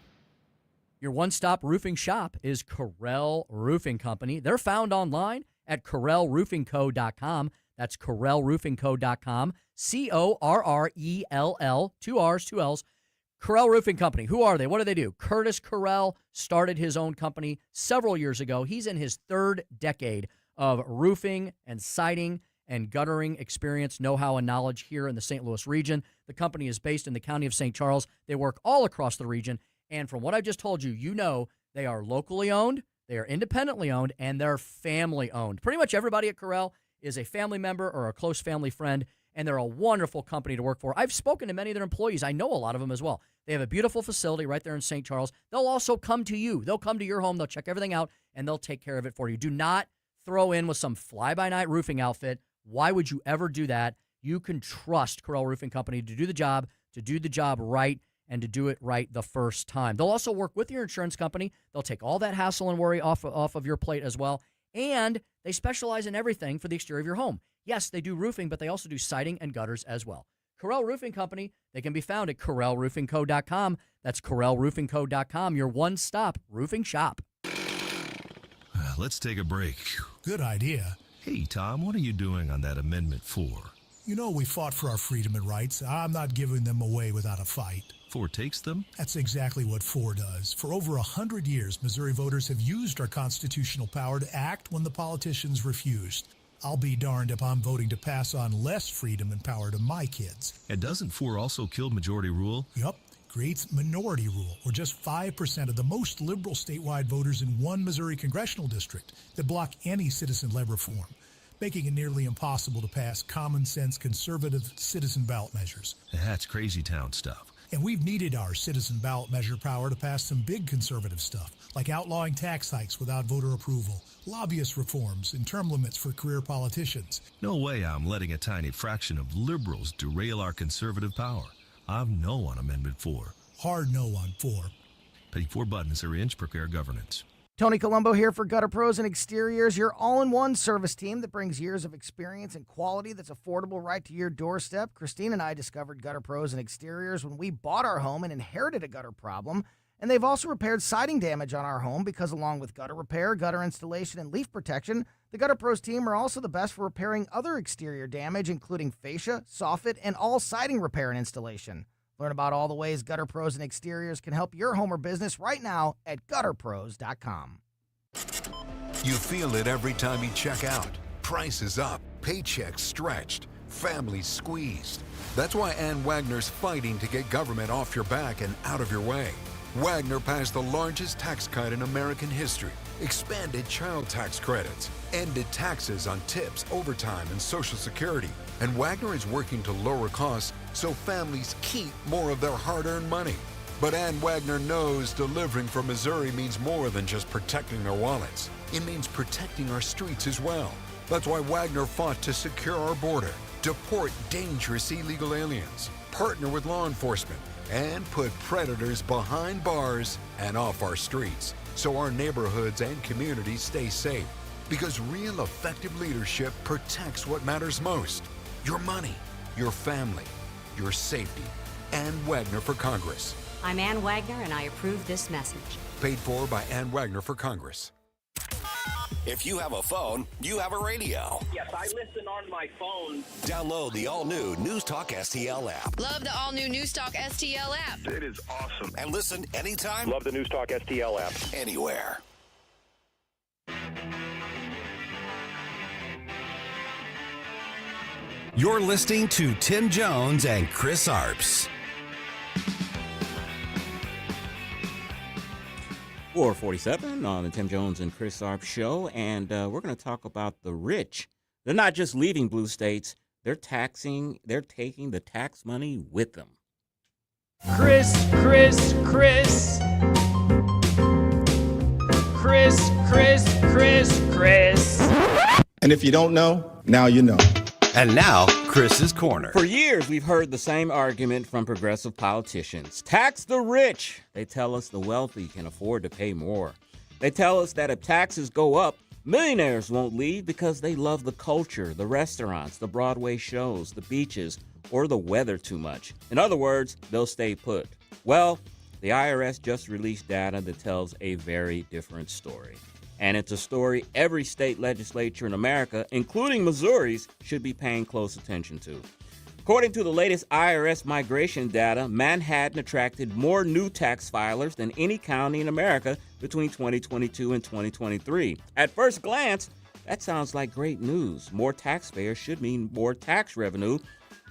Your one-stop roofing shop is Correll Roofing Company. They're found online at CorrellRoofingCo.com. That's CorrellRoofingCo.com. CORRELL, 2 R's, 2 L's. Correll Roofing Company. Who are they? What do they do? Curtis Correll started his own company several years ago. He's in his third decade of roofing and siding and guttering experience, know-how, and knowledge here in the St. Louis region. The company is based in the county of St. Charles. They work all across the region. And from what I just told you, you know they are locally owned, they are independently owned, and they're family owned. Pretty much everybody at Correll is a family member or a close family friend, and they're a wonderful company to work for. I've spoken to many of their employees. I know a lot of them as well. They have a beautiful facility right there in St. Charles. They'll also come to you. They'll come to your home. They'll check everything out, and they'll take care of it for you. Do not throw in with some fly-by-night roofing outfit. Why would you ever do that? You can trust Correll Roofing Company to do the job right, and to do it right the first time. They'll also work with your insurance company. They'll take all that hassle and worry off of your plate as well. And they specialize in everything for the exterior of your home. Yes, they do roofing, but they also do siding and gutters as well. Correll Roofing Company, they can be found at CorrellRoofingCo.com. That's CorrellRoofingCo.com, your one-stop roofing shop. Let's take a break. Good idea. Hey, Tom, what are you doing on that Amendment 4? You know, we fought for our freedom and rights. I'm not giving them away without a fight. 4 takes them? That's exactly what 4 does. For over 100 years, Missouri voters have used our constitutional power to act when the politicians refused. I'll be darned if I'm voting to pass on less freedom and power to my kids. And doesn't 4 also kill majority rule? Yup. Creates minority rule, where just 5% of the most liberal statewide voters in one Missouri congressional district that block any citizen-led reform, making it nearly impossible to pass common-sense conservative citizen ballot measures. That's crazy town stuff. And we've needed our citizen ballot measure power to pass some big conservative stuff, like outlawing tax hikes without voter approval, lobbyist reforms, and term limits for career politicians. No way I'm letting a tiny fraction of liberals derail our conservative power. I'm no on Amendment 4. Hard no on 4. Pay 4 buttons or inch per care governance. Tony Colombo here for Gutter Pros and Exteriors, your all-in-one service team that brings years of experience and quality that's affordable right to your doorstep. Christine and I discovered Gutter Pros and Exteriors when we bought our home and inherited a gutter problem. And they've also repaired siding damage on our home because along with gutter repair, gutter installation, and leaf protection, the Gutter Pros team are also the best for repairing other exterior damage, including fascia, soffit, and all siding repair and installation. Learn about all the ways Gutter Pros and Exteriors can help your home or business right now at gutterpros.com. You feel it every time you check out. Prices up, paychecks stretched, families squeezed. That's why Ann Wagner's fighting to get government off your back and out of your way. Wagner passed the largest tax cut in American history, expanded child tax credits, ended taxes on tips, overtime, and Social Security. And Wagner is working to lower costs so families keep more of their hard-earned money. But Ann Wagner knows delivering for Missouri means more than just protecting their wallets. It means protecting our streets as well. That's why Wagner fought to secure our border, deport dangerous illegal aliens, partner with law enforcement, and put predators behind bars and off our streets so our neighborhoods and communities stay safe. Because real effective leadership protects what matters most. Your money, your family, your safety. Ann Wagner for Congress. I'm Ann Wagner, and I approve this message. Paid for by Ann Wagner for Congress. If you have a phone, you have a radio. Yes, I listen on my phone. Download the all-new News Talk STL app. Love the all-new News Talk STL app. It is awesome. And listen anytime. Love the News Talk STL app. Anywhere. You're listening to Tim Jones and Chris Arps. 447 on the Tim Jones and Chris Arps show, and we're going to talk about the rich. They're not just leaving blue states, they're taking the tax money with them. Chris. And if you don't know, now you know. And now, Chris's Corner. For years, we've heard the same argument from progressive politicians. Tax the rich. They tell us the wealthy can afford to pay more. They tell us that if taxes go up, millionaires won't leave because they love the culture, the restaurants, the Broadway shows, the beaches, or the weather too much. In other words, they'll stay put. Well, the IRS just released data that tells a very different story. And it's a story every state legislature in America, including Missouri's, should be paying close attention to. According to the latest IRS migration data, Manhattan attracted more new tax filers than any county in America between 2022 and 2023. At first glance, that sounds like great news. More taxpayers should mean more tax revenue,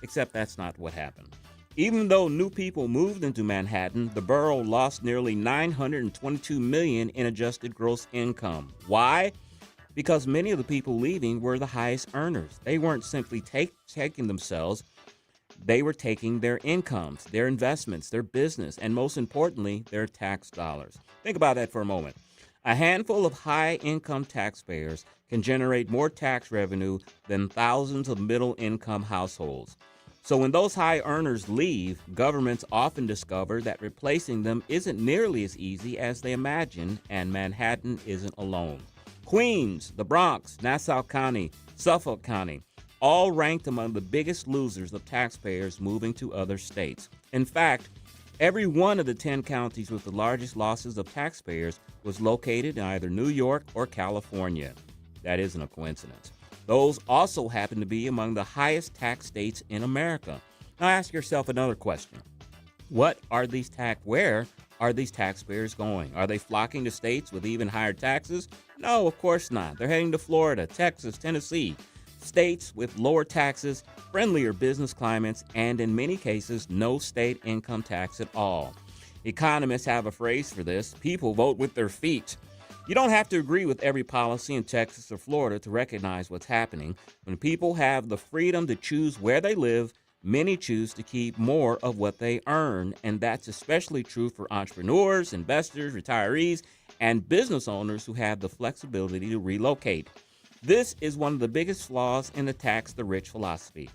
except that's not what happened. Even though new people moved into Manhattan, the borough lost nearly $922 million in adjusted gross income. Why? Because many of the people leaving were the highest earners. They weren't simply taking themselves. They were taking their incomes, their investments, their business, and most importantly, their tax dollars. Think about that for a moment. A handful of high-income taxpayers can generate more tax revenue than thousands of middle-income households. So when those high earners leave, governments often discover that replacing them isn't nearly as easy as they imagine, and Manhattan isn't alone. Queens, the Bronx, Nassau County, Suffolk County, all ranked among the biggest losers of taxpayers moving to other states. In fact, every one of the 10 counties with the largest losses of taxpayers was located in either New York or California. That isn't a coincidence. Those also happen to be among the highest tax states in America. Now ask yourself another question. Where are these taxpayers going? Are they flocking to states with even higher taxes? No, of course not. They're heading to Florida, Texas, Tennessee, states with lower taxes, friendlier business climates, and in many cases, no state income tax at all. Economists have a phrase for this: people vote with their feet. You don't have to agree with every policy in Texas or Florida to recognize what's happening. When people have the freedom to choose where they live, many choose to keep more of what they earn, and that's especially true for entrepreneurs, investors, retirees, and business owners who have the flexibility to relocate. This is one of the biggest flaws in the tax the rich philosophy.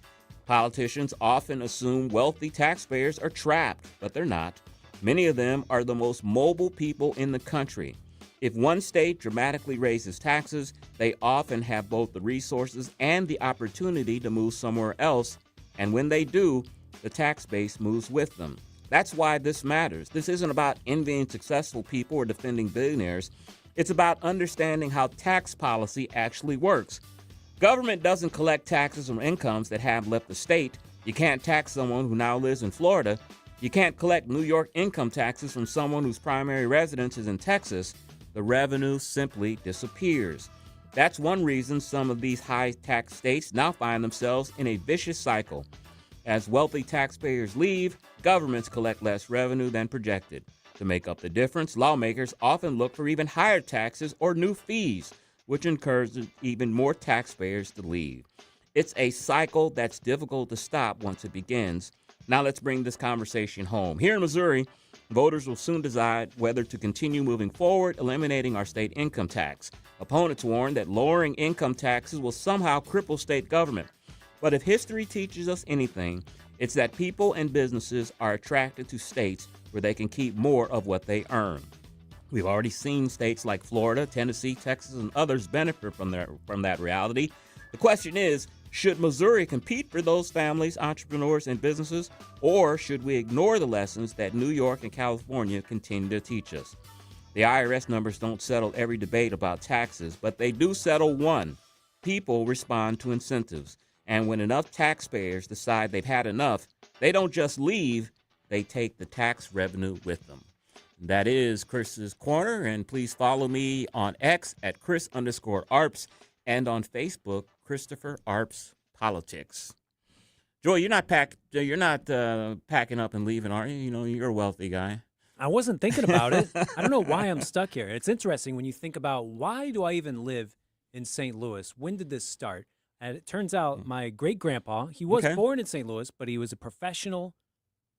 Politicians often assume wealthy taxpayers are trapped, but they're not. Many of them are the most mobile people in the country. If one state dramatically raises taxes, they often have both the resources and the opportunity to move somewhere else, and when they do, the tax base moves with them. That's why this matters. This isn't about envying successful people or defending billionaires. It's about understanding how tax policy actually works. Government doesn't collect taxes from incomes that have left the state. You can't tax someone who now lives in Florida. You can't collect New York income taxes from someone whose primary residence is in Texas. The revenue simply disappears. That's one reason some of these high-tax states now find themselves in a vicious cycle. As wealthy taxpayers leave, governments collect less revenue than projected. To make up the difference, lawmakers often look for even higher taxes or new fees, which encourages even more taxpayers to leave. It's a cycle that's difficult to stop once it begins. Now let's bring this conversation home. Here in Missouri, voters will soon decide whether to continue moving forward, eliminating our state income tax. Opponents warn that lowering income taxes will somehow cripple state government. But if history teaches us anything, it's that people and businesses are attracted to states where they can keep more of what they earn. We've already seen states like Florida, Tennessee, Texas, and others benefit from that reality. The question is, should Missouri compete for those families, entrepreneurs, and businesses, or should we ignore the lessons that New York and California continue to teach us? The IRS numbers don't settle every debate about taxes, but they do settle one. People respond to incentives, and when enough taxpayers decide they've had enough, they don't just leave, they take the tax revenue with them. That is Chris's Corner, and please follow me on X at Chris_Arps and on Facebook, Christopher Arps Politics. Joy, you're not packing up and leaving, are you? You know, you're a wealthy guy. I wasn't thinking about it. I don't know why I'm stuck here. It's interesting when you think about why do I even live in St. Louis? When did this start? And it turns out my great-grandpa, he was born in St. Louis, but he was a professional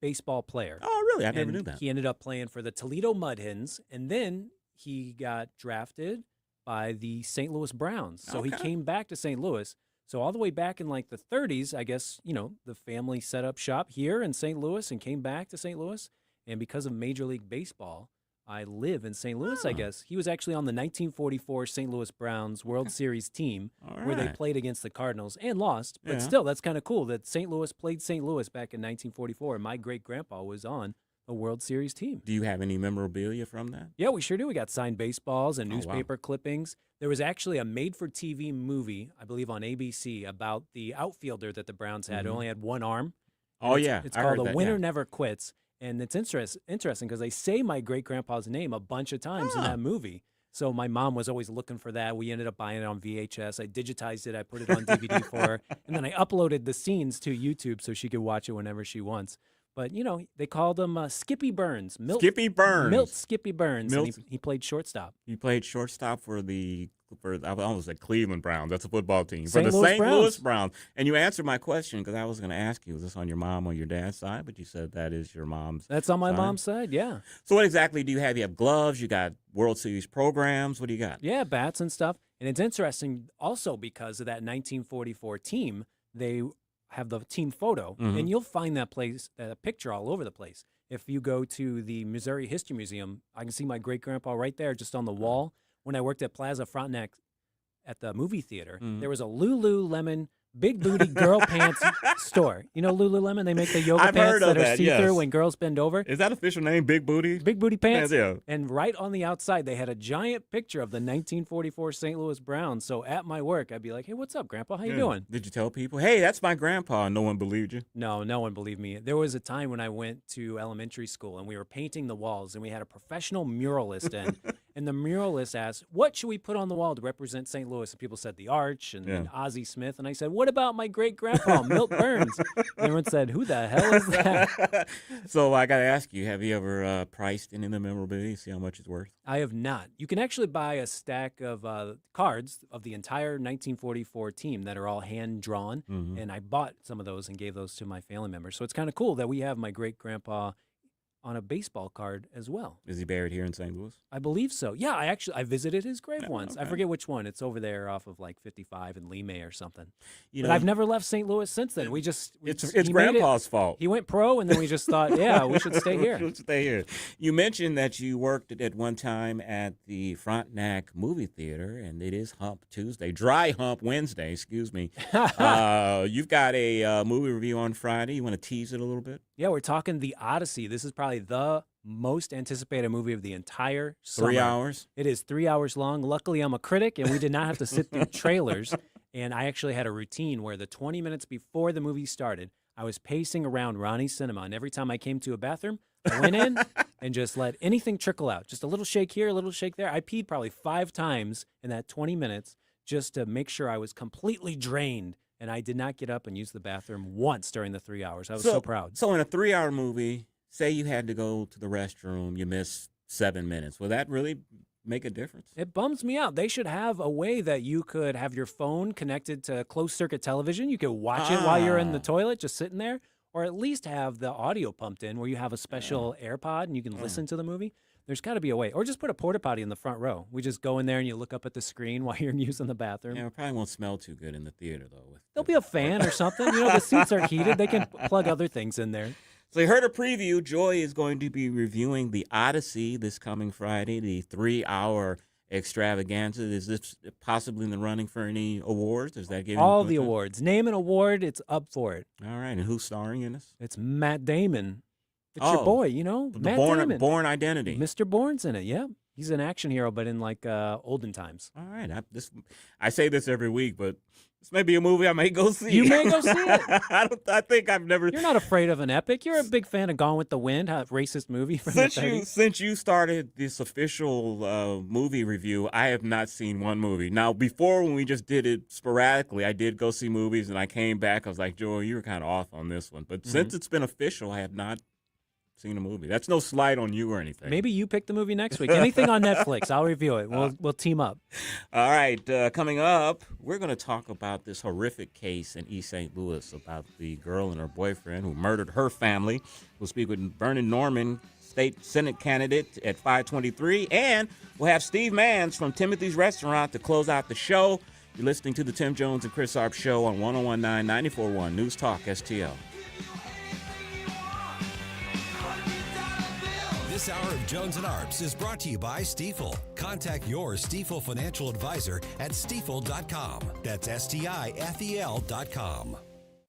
baseball player. Oh, really? I never knew that. He ended up playing for the Toledo Mud Hens, and then he got drafted by the St. Louis Browns. So he came back to St. Louis. So all the way back in like the 30s, I guess, the family set up shop here in St. Louis and came back to St. Louis. And because of Major League Baseball, I live in St. Louis, I guess. He was actually on the 1944 St. Louis Browns World Series team where they played against the Cardinals and lost. But still, that's kind of cool that St. Louis played St. Louis back in 1944, and my great-grandpa was on a World Series team. Do you have any memorabilia from that? Yeah, we sure do. We got signed baseballs and newspaper clippings. There was actually a made-for-TV movie, I believe on ABC, about the outfielder that the Browns had. Who only had one arm. It's called The Winner Never Quits. And it's interesting because they say my great-grandpa's name a bunch of times in that movie. So my mom was always looking for that. We ended up buying it on VHS. I digitized it. I put it on DVD for her. And then I uploaded the scenes to YouTube so she could watch it whenever she wants. But, they called him Skippy Burns. Skippy Burns. Milt Skippy Burns. And he played shortstop. He played shortstop for I almost said Cleveland Browns. That's a football team. St. For the Louis St. Browns. Louis Browns. And you answered my question because I was going to ask you, was this on your mom or your dad's side? But you said that is your mom's That's on my side. mom's side, yeah. So what exactly do you have? You have gloves. You got World Series programs. What do you got? Yeah, bats and stuff. And it's interesting also because of that 1944 team, they have the team photo, and you'll find that picture all over the place. If you go to the Missouri History Museum, I can see my great-grandpa right there just on the wall. When I worked at Plaza Frontenac at the movie theater, there was a Lululemon big booty girl pants store. You know Lululemon? They make the yoga I've pants heard of that are that, see-through yes. when girls bend over. Is that official name, Big Booty? Big booty pants. Yeah. And right on the outside, they had a giant picture of the 1944 St. Louis Browns. So at my work, I'd be like, hey, what's up, Grandpa? How you doing? Did you tell people, hey, that's my grandpa, and no one believed you? No, no one believed me. There was a time when I went to elementary school, and we were painting the walls, and we had a professional muralist in. And the muralist asked, what should we put on the wall to represent St. Louis? And people said the Arch and Ozzie Smith. And I said, what about my great-grandpa, Milt Burns? And everyone said, who the hell is that? So I got to ask you, have you ever priced any of the memorabilia, see how much it's worth? I have not. You can actually buy a stack of cards of the entire 1944 team that are all hand-drawn. And I bought some of those and gave those to my family members. So it's kind of cool that we have my great-grandpa on a baseball card as well. Is he buried here in St. Louis? I believe so. Yeah, I visited his grave once. I forget which one. It's over there off of like 55 in Lee May or something. But I've never left St. Louis since then. It's Grandpa's fault. He went pro, and then we just thought, yeah, we should stay here. We should stay here. You mentioned that you worked at one time at the Frontenac movie theater, and it is Hump Tuesday, Dry Hump Wednesday, excuse me. You've got a movie review on Friday. You want to tease it a little bit? Yeah, we're talking The Odyssey. This is probably the most anticipated movie of the entire summer. 3 hours? It is 3 hours long. Luckily, I'm a critic, and we did not have to sit through trailers. And I actually had a routine where the 20 minutes before the movie started, I was pacing around Ronnie's Cinema. And every time I came to a bathroom, I went in and just let anything trickle out. Just a little shake here, a little shake there. I peed probably 5 times in that 20 minutes just to make sure I was completely drained. And I did not get up and use the bathroom once during the 3 hours. I was so proud. So in a 3-hour movie, say you had to go to the restroom, you missed 7 minutes. Will that really make a difference? It bums me out. They should have a way that you could have your phone connected to closed-circuit television. You could watch it while you're in the toilet, just sitting there. Or at least have the audio pumped in where you have a special AirPod and you can listen to the movie. There's got to be a way. Or just put a porta potty in the front row. We just go in there and you look up at the screen while you're using the bathroom. Yeah, it probably won't smell too good in the theater, though. There'll be a fan or something. You know, the seats are heated. They can plug other things in there. So you heard a preview. Joy is going to be reviewing The Odyssey this coming Friday, the 3-hour extravaganza. Is this possibly in the running for any awards? Does that give all the awards? Name an award, it's up for it. All right, and who's starring in this? It's Matt Damon. It's your boy, you know, Matt Damon. Born Identity. Mr. Bourne's in it, yeah. He's an action hero, but in like olden times. All right, I say this every week, but this may be a movie I may go see. You may go see it. I think I've never. You're not afraid of an epic. You're a big fan of Gone with the Wind, a racist movie from the 30s. Since you started this official movie review, I have not seen one movie. Now, before when we just did it sporadically, I did go see movies, and I came back. I was like, Joel, you were kind of off on this one. But since it's been official, I have not seen the movie. That's no slight on you or anything. Maybe you pick the movie next week. Anything on Netflix, I'll review it. We'll team up. All right, coming up, we're going to talk about this horrific case in East St. Louis about the girl and her boyfriend who murdered her family. We'll speak with Vernon Norman, state Senate candidate at 523, and we'll have Steve Mans from Timothy's Restaurant to close out the show. You're listening to the Tim Jones and Chris Arps Show on 101.9 94.1 News Talk STL. This hour of Jones and Arps is brought to you by Stifel. Contact your Stifel financial advisor at stifel.com. That's STIFEL.com.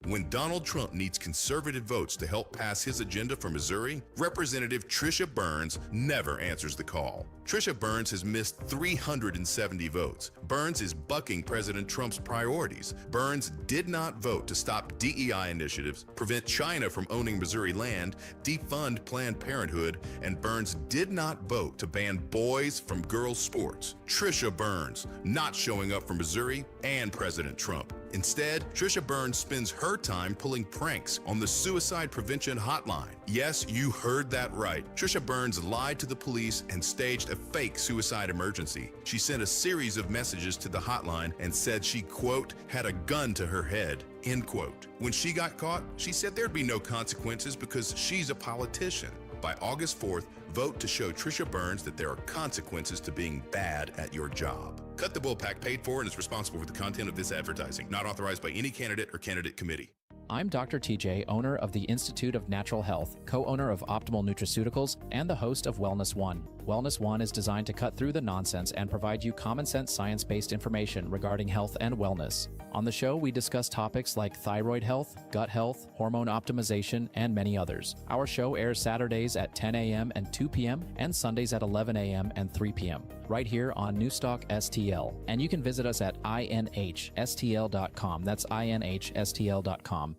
When Donald Trump needs conservative votes to help pass his agenda for Missouri, Representative Tricia Burns never answers the call. Tricia Burns has missed 370 votes. Burns is bucking President Trump's priorities. Burns did not vote to stop DEI initiatives, prevent China from owning Missouri land, defund Planned Parenthood, and Burns did not vote to ban boys from girls' sports. Tricia Burns not showing up for Missouri and President Trump. Instead, Tricia Burns spends her time pulling pranks on the Suicide Prevention Hotline. Yes, you heard that right. Tricia Burns lied to the police and staged a fake suicide emergency. She sent a series of messages to the hotline and said she, quote, had a gun to her head, end quote. When she got caught, she said there'd be no consequences because she's a politician. By August 4th, vote to show Tricia Burns that there are consequences to being bad at your job. Cut the Bullpack paid for and is responsible for the content of this advertising. Not authorized by any candidate or candidate committee. I'm Dr. TJ, owner of the Institute of Natural Health, co-owner of Optimal Nutraceuticals, and the host of Wellness One. Wellness One is designed to cut through the nonsense and provide you common-sense science-based information regarding health and wellness. On the show, we discuss topics like thyroid health, gut health, hormone optimization, and many others. Our show airs Saturdays at 10 a.m. and 2 p.m. and Sundays at 11 a.m. and 3 p.m. right here on Newstalk STL. And you can visit us at inhstl.com. That's inhstl.com.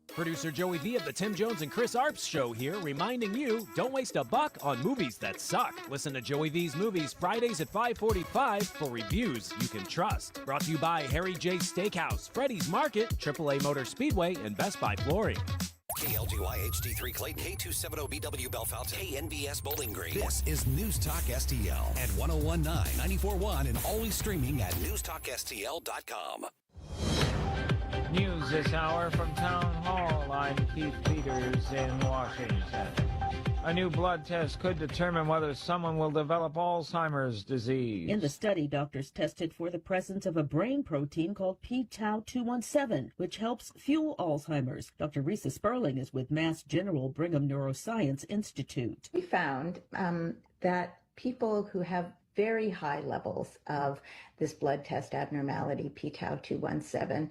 Producer Joey V of the Tim Jones and Chris Arps Show here, reminding you, don't waste a buck on movies that suck. Listen to Joey V's Movies Fridays at 5:45 for reviews you can trust. Brought to you by Harry J. Steakhouse, Freddy's Market, AAA Motor Speedway, and Best Buy Flooring. KLGY HD3 Clayton, K270BW Bellefonte, KNBS Bowling Green. This is News Talk STL at 101.9 94.1 and always streaming at newstalkstl.com. News this hour from Town Hall. I'm Keith Peters in Washington. A new blood test could determine whether someone will develop Alzheimer's disease. In the study, doctors tested for the presence of a brain protein called p-tau217, which helps fuel Alzheimer's. Dr. Risa Sperling is with Mass General Brigham Neuroscience Institute. We found that people who have very high levels of this blood test abnormality, p-tau217,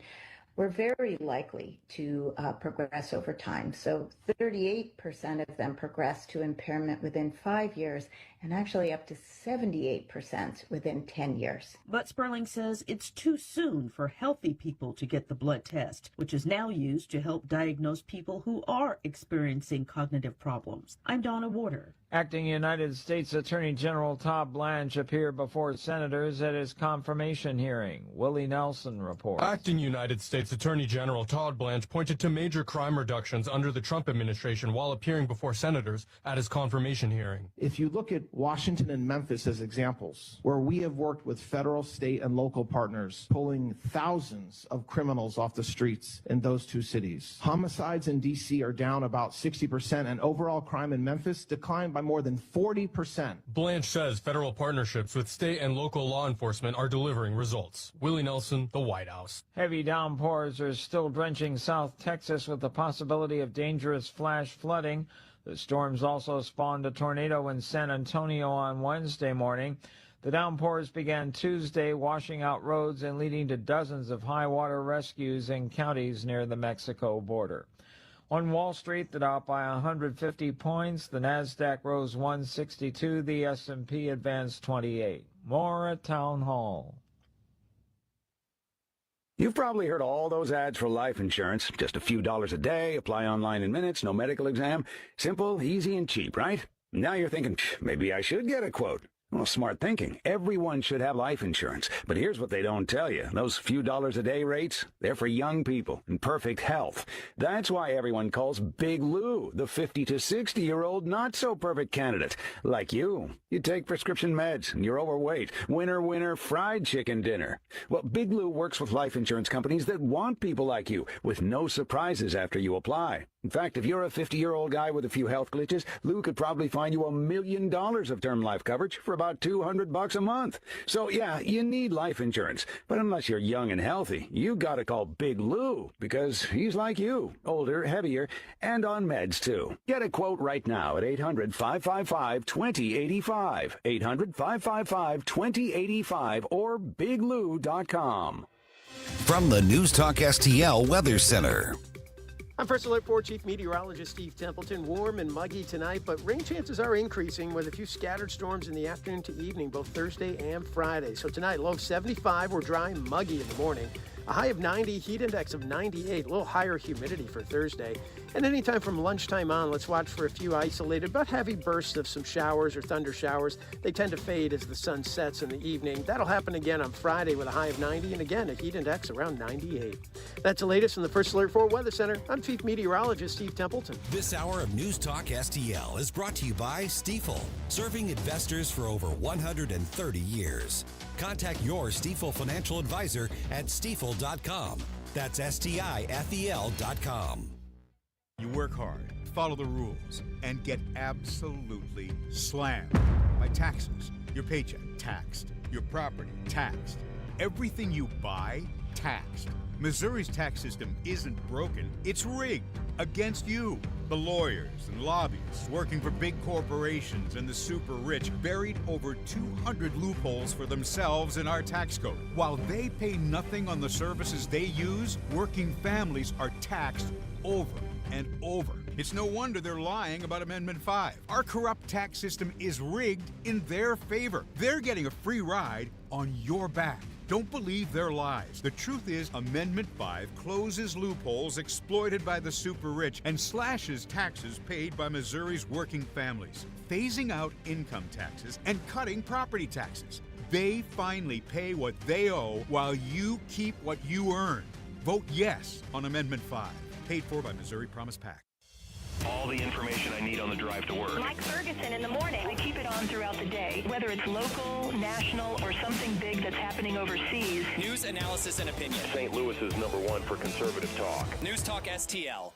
were very likely to progress over time. So 38% of them progressed to impairment within 5 years, and actually up to 78% within 10 years. But Sperling says it's too soon for healthy people to get the blood test, which is now used to help diagnose people who are experiencing cognitive problems. I'm Donna Warder. Acting United States Attorney General Todd Blanche appeared before senators at his confirmation hearing. Willie Nelson reports. Acting United States Attorney General Todd Blanche pointed to major crime reductions under the Trump administration while appearing before senators at his confirmation hearing. If you look at Washington and Memphis as examples, where we have worked with federal, state, and local partners, pulling thousands of criminals off the streets in those two cities. Homicides in D.C. are down about 60%, and overall crime in Memphis declined by more than 40%. Blanche says federal partnerships with state and local law enforcement are delivering results. Willie Nelson, the White House. Heavy downpours are still drenching South Texas with the possibility of dangerous flash flooding. The storms also spawned a tornado in San Antonio on Wednesday morning. The downpours began Tuesday, washing out roads and leading to dozens of high water rescues in counties near the Mexico border. On Wall Street, the Dow by 150 points, the Nasdaq rose 162, the S&P advanced 28. More at Town Hall. You've probably heard all those ads for life insurance. Just a few dollars a day, apply online in minutes, no medical exam. Simple, easy, and cheap, right? Now you're thinking, maybe I should get a quote. Well, smart thinking. Everyone should have life insurance. But here's what they don't tell you. Those few dollars a day rates, they're for young people in perfect health. That's why everyone calls Big Lou the 50 to 60-year-old not-so-perfect candidate. Like you. You take prescription meds and you're overweight. Winner, winner, fried chicken dinner. Well, Big Lou works with life insurance companies that want people like you with no surprises after you apply. In fact, if you're a 50-year-old guy with a few health glitches, Lou could probably find you $1 million of term life coverage for about $200 a month. So, yeah, you need life insurance. But unless you're young and healthy, you gotta call Big Lou, because he's like you, older, heavier, and on meds, too. Get a quote right now at 800-555-2085, 800-555-2085, or biglou.com. From the News Talk STL Weather Center. I'm First Alert 4 Chief Meteorologist Steve Templeton. Warm and muggy tonight, but rain chances are increasing with a few scattered storms in the afternoon to evening, both Thursday and Friday. So tonight, low of 75, we're dry and muggy in the morning. A high of 90, heat index of 98, a little higher humidity for Thursday. And anytime from lunchtime on, let's watch for a few isolated but heavy bursts of some showers or thunder showers. They tend to fade as the sun sets in the evening. That'll happen again on Friday with a high of 90 and again a heat index around 98. That's the latest from the First Alert 4 Weather Center. I'm Chief Meteorologist Steve Templeton. This hour of News Talk STL is brought to you by Stifel, serving investors for over 130 years. Contact your Stifel financial advisor at stifel.com. That's STIFEL.com. You work hard, follow the rules, and get absolutely slammed by taxes. Your paycheck taxed, your property taxed, everything you buy taxed. Missouri's tax system isn't broken, it's rigged against you. The lawyers and lobbyists working for big corporations and the super rich buried over 200 loopholes for themselves in our tax code. While they pay nothing on the services they use, working families are taxed over and over. It's no wonder they're lying about Amendment 5. Our corrupt tax system is rigged in their favor. They're getting a free ride on your back. Don't believe their lies. The truth is, Amendment 5 closes loopholes exploited by the super rich and slashes taxes paid by Missouri's working families, phasing out income taxes and cutting property taxes. They finally pay what they owe while you keep what you earn. Vote yes on Amendment 5. Paid for by Missouri Promise PAC. All the information I need on the drive to work. Mike Ferguson in the morning. I keep it on throughout the day, whether it's local, national, or something big that's happening overseas. News, analysis, and opinion. St. Louis is #1 for conservative talk. News Talk STL.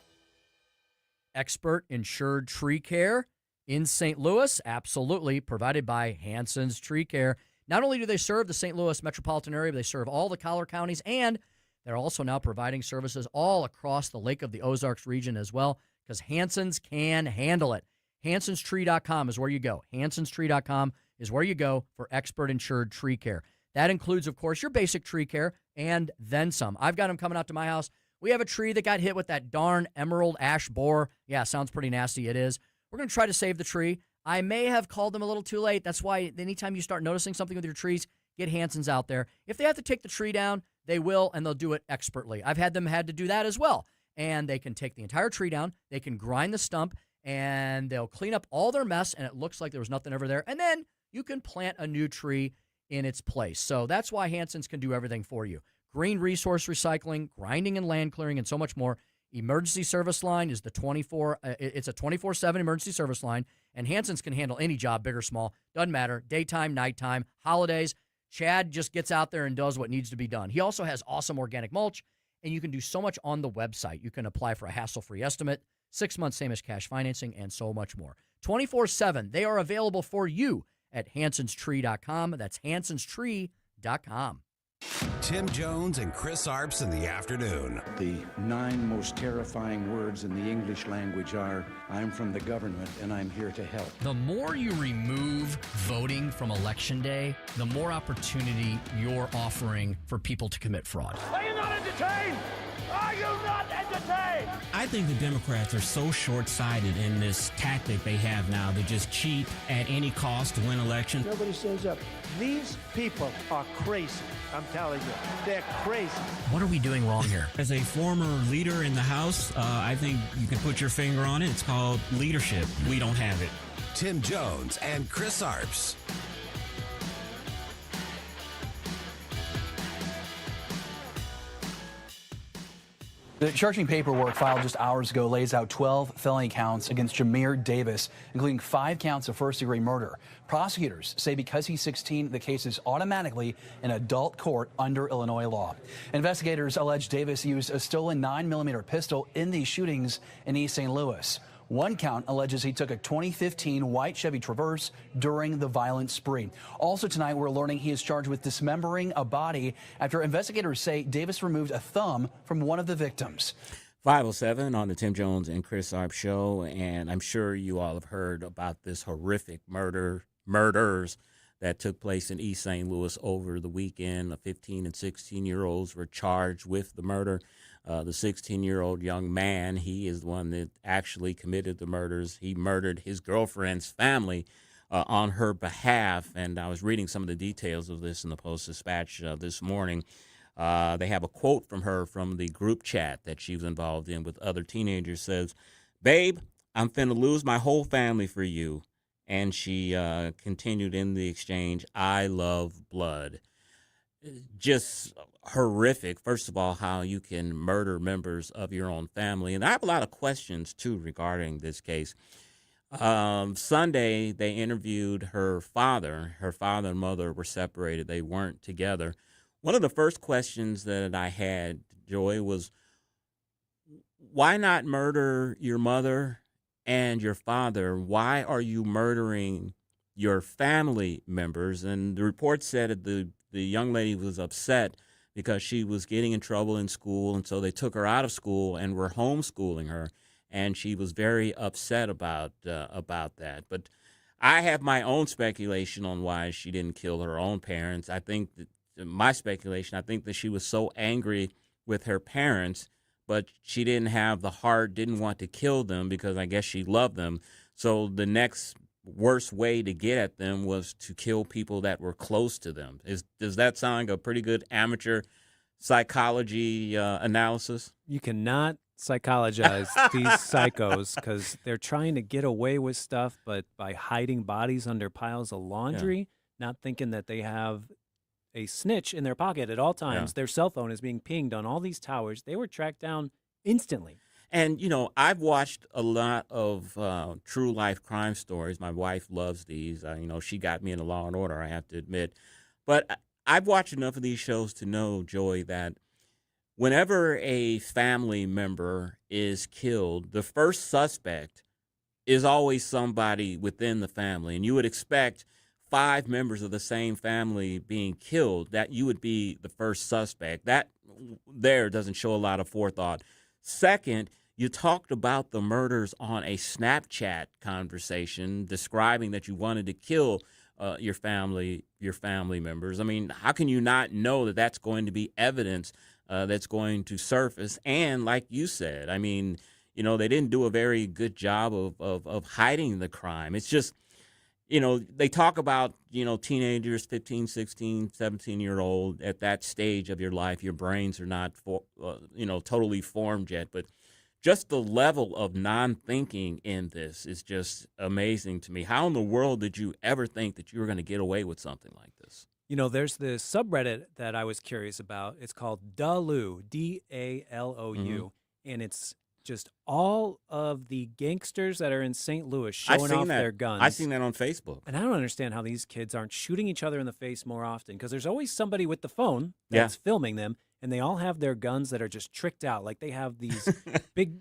Expert insured tree care in St. Louis, absolutely, provided by Hanson's Tree Care. Not only do they serve the St. Louis metropolitan area, but they serve all the collar counties, and they're also now providing services all across the Lake of the Ozarks region as well, because Hanson's can handle it. HansonsTree.com is where you go. HansonsTree.com is where you go for expert insured tree care. That includes, of course, your basic tree care and then some. I've got them coming out to my house. We have a tree that got hit with that darn emerald ash borer. Yeah, sounds pretty nasty. It is. We're going to try to save the tree. I may have called them a little too late. That's why anytime you start noticing something with your trees, get Hanson's out there. If they have to take the tree down, they will, and they'll do it expertly. I've had them had to do that as well. And they can take the entire tree down, they can grind the stump, and they'll clean up all their mess, and it looks like there was nothing ever there. And then you can plant a new tree in its place. So that's why Hanson's can do everything for you. Green resource recycling, grinding and land clearing, and so much more. Emergency service line is it's a 24/7 emergency service line, and Hanson's can handle any job, big or small. Doesn't matter, daytime, nighttime, holidays. Chad just gets out there and does what needs to be done. He also has awesome organic mulch, and you can do so much on the website. You can apply for a hassle-free estimate, 6 months same as cash financing, and so much more. 24/7, they are available for you at HansonsTree.com. That's HansonsTree.com. Tim Jones and Chris Arps in the afternoon. The 9 most terrifying words in the English language are, I'm from the government and I'm here to help. The more you remove voting from Election Day, the more opportunity you're offering for people to commit fraud. Are you not entertained? Are you not entertained? I think the Democrats are so short-sighted in this tactic they have now to just cheat at any cost to win elections. Nobody shows up. These people are crazy. I'm telling you, they're crazy. What are we doing wrong here? As a former leader in the House, I think you can put your finger on it. It's called leadership. We don't have it. Tim Jones and Chris Arps. The charging paperwork filed just hours ago lays out 12 felony counts against Jameer Davis, including 5 counts of first-degree murder. Prosecutors say because he's 16, the case is automatically in adult court under Illinois law. Investigators allege Davis used a stolen 9mm pistol in these shootings in East St. Louis. One count alleges he took a 2015 white Chevy Traverse during the violent spree. Also tonight, we're learning he is charged with dismembering a body after investigators say Davis removed a thumb from one of the victims. 507 on the Tim Jones and Chris Arps show, and I'm sure you all have heard about this horrific murders that took place in East St. Louis over the weekend. The 15 and 16-year-olds were charged with the murder. The 16-year-old young man, he is the one that actually committed the murders. He murdered his girlfriend's family on her behalf, and I was reading some of the details of this in the Post-Dispatch this morning. They have a quote from her from the group chat that she was involved in with other teenagers. Says, "Babe, I'm finna lose my whole family for you." And she continued in the exchange, "I love blood." Just horrific, first of all, how you can murder members of your own family. And I have a lot of questions, too, regarding this case. Sunday, they interviewed her father. Her father and mother were separated. They weren't together. One of the first questions that I had, Joy, was why not murder your mother and your father? Why are you murdering your family members? And the report said that the young lady was upset because she was getting in trouble in school, and so they took her out of school and were homeschooling her, and she was very upset about that. But I have my own speculation on why she didn't kill her own parents. I think that my speculation, I think that she was so angry with her parents, but she didn't have the heart, didn't want to kill them because I guess she loved them. So the next worst way to get at them was to kill people that were close to them. Does that sound like a pretty good amateur psychology analysis? You cannot psychologize these psychos because they're trying to get away with stuff, but by hiding bodies under piles of laundry, not thinking that they have a snitch in their pocket at all times. Their cell phone is being pinged on all these towers. They were tracked down instantly. And, you know, I've watched a lot of true life crime stories. My wife loves these. She got me into Law and Order, I have to admit. But I've watched enough of these shows to know, Joy, that whenever a family member is killed, the first suspect is always somebody within the family. And you would expect 5 members of the same family being killed, that you would be the first suspect. That there doesn't show a lot of forethought. Second, you talked about the murders on a Snapchat conversation describing that you wanted to kill your family members. I mean, how can you not know that that's going to be evidence that's going to surface? And like you said, I mean, they didn't do a very good job of hiding the crime. It's just, they talk about, teenagers, 15, 16, 17-year-old, at that stage of your life, your brains are not, totally formed yet. But just the level of non-thinking in this is just amazing to me. How in the world did you ever think that you were going to get away with something like this? There's this subreddit that I was curious about. It's called Dalou, D-A-L-O-U, and it's just all of the gangsters that are in St. Louis showing off their guns. I've seen that on Facebook. And I don't understand how these kids aren't shooting each other in the face more often, because there's always somebody with the phone that's filming them, and they all have their guns that are just tricked out. Like they have these big,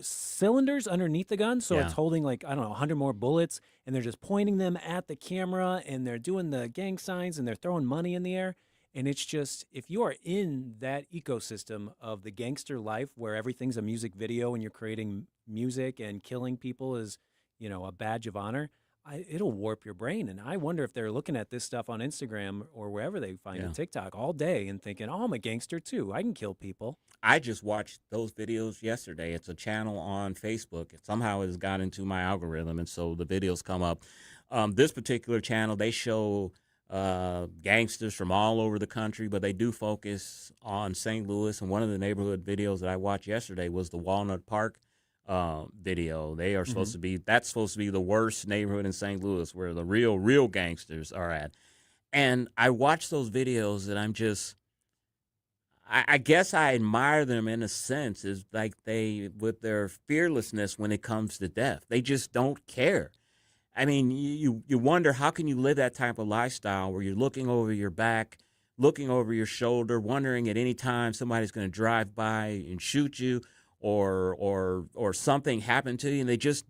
cylinders underneath the gun, so it's holding 100 more bullets, and they're just pointing them at the camera, and they're doing the gang signs, and they're throwing money in the air. And it's just, if you are in that ecosystem of the gangster life where everything's a music video and you're creating music and killing people is, a badge of honor, it'll warp your brain. And I wonder if they're looking at this stuff on Instagram or wherever they find it, TikTok, all day and thinking, oh, I'm a gangster too. I can kill people. I just watched those videos yesterday. It's a channel on Facebook. Somehow it has got into my algorithm, and so the videos come up. This particular channel, they show gangsters from all over the country, but they do focus on St. Louis. And one of the neighborhood videos that I watched yesterday was the Walnut Park video. They are supposed to be, that's supposed to be the worst neighborhood in St. Louis where the real gangsters are at. And I watch those videos and I guess I admire them in a sense, is like with their fearlessness when it comes to death. They just don't care. I mean, you wonder, how can you live that type of lifestyle where you're looking over your back, looking over your shoulder, wondering at any time somebody's going to drive by and shoot you, or something happen to you, and they just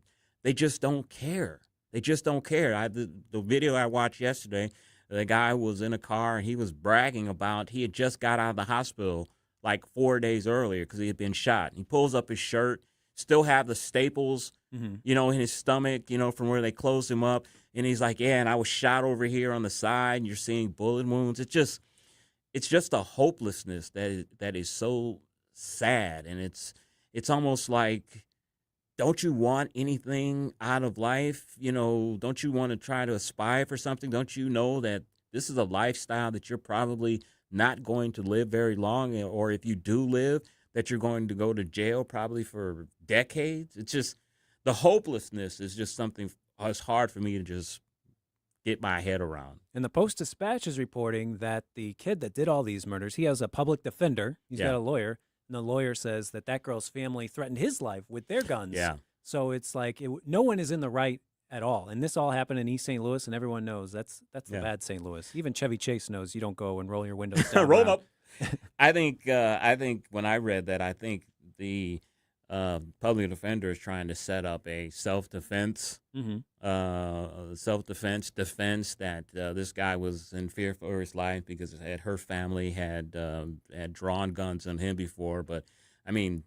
don't care. They just don't care. The video I watched yesterday, the guy was in a car and he was bragging about he had just got out of the hospital like 4 days earlier because he had been shot. He pulls up his shirt, still have the staples, in his stomach, from where they closed him up. And he's like, yeah, and I was shot over here on the side, and you're seeing bullet wounds. It's just a hopelessness that is so sad. And it's almost like, don't you want anything out of life? Don't you want to try to aspire for something? Don't you know that this is a lifestyle that you're probably not going to live very long, or if you do live, that you're going to go to jail probably for decades? It's just, the hopelessness is just something it's hard for me to just get my head around. And the Post-Dispatch is reporting that the kid that did all these murders, he has a public defender. He's got a lawyer. And the lawyer says that girl's family threatened his life with their guns. Yeah. So it's like no one is in the right at all. And this all happened in East St. Louis, and everyone knows that's the bad St. Louis. Even Chevy Chase knows you don't go and roll your windows down. Roll up. I think when I read that, I think the public defender is trying to set up a self-defense, defense that this guy was in fear for his life because her family had drawn guns on him before. But, I mean,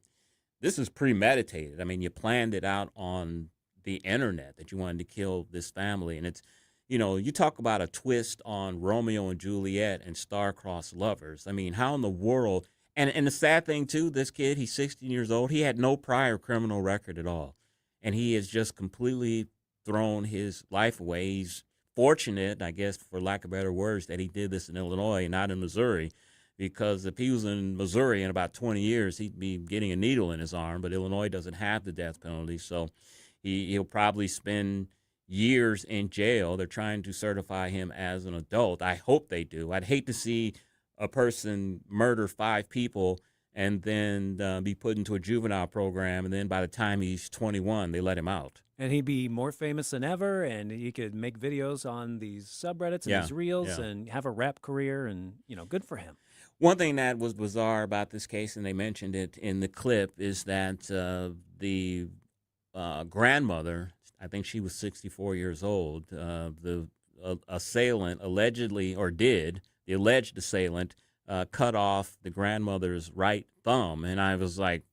this is premeditated. I mean, you planned it out on the internet that you wanted to kill this family. And it's, you talk about a twist on Romeo and Juliet and star-crossed lovers. I mean, how in the world... And the sad thing, too, this kid, he's 16 years old. He had no prior criminal record at all. And he has just completely thrown his life away. He's fortunate, I guess, for lack of better words, that he did this in Illinois and not in Missouri. Because if he was in Missouri in about 20 years, he'd be getting a needle in his arm. But Illinois doesn't have the death penalty. So he'll probably spend years in jail. They're trying to certify him as an adult. I hope they do. I'd hate to see a person murder 5 people and then be put into a juvenile program, and then by the time he's 21, they let him out. And he'd be more famous than ever, and he could make videos on these subreddits and these reels and have a rap career, and, good for him. One thing that was bizarre about this case, and they mentioned it in the clip, is that the grandmother, I think she was 64 years old, the assailant allegedly, or did, the alleged assailant cut off the grandmother's right thumb. And I was like,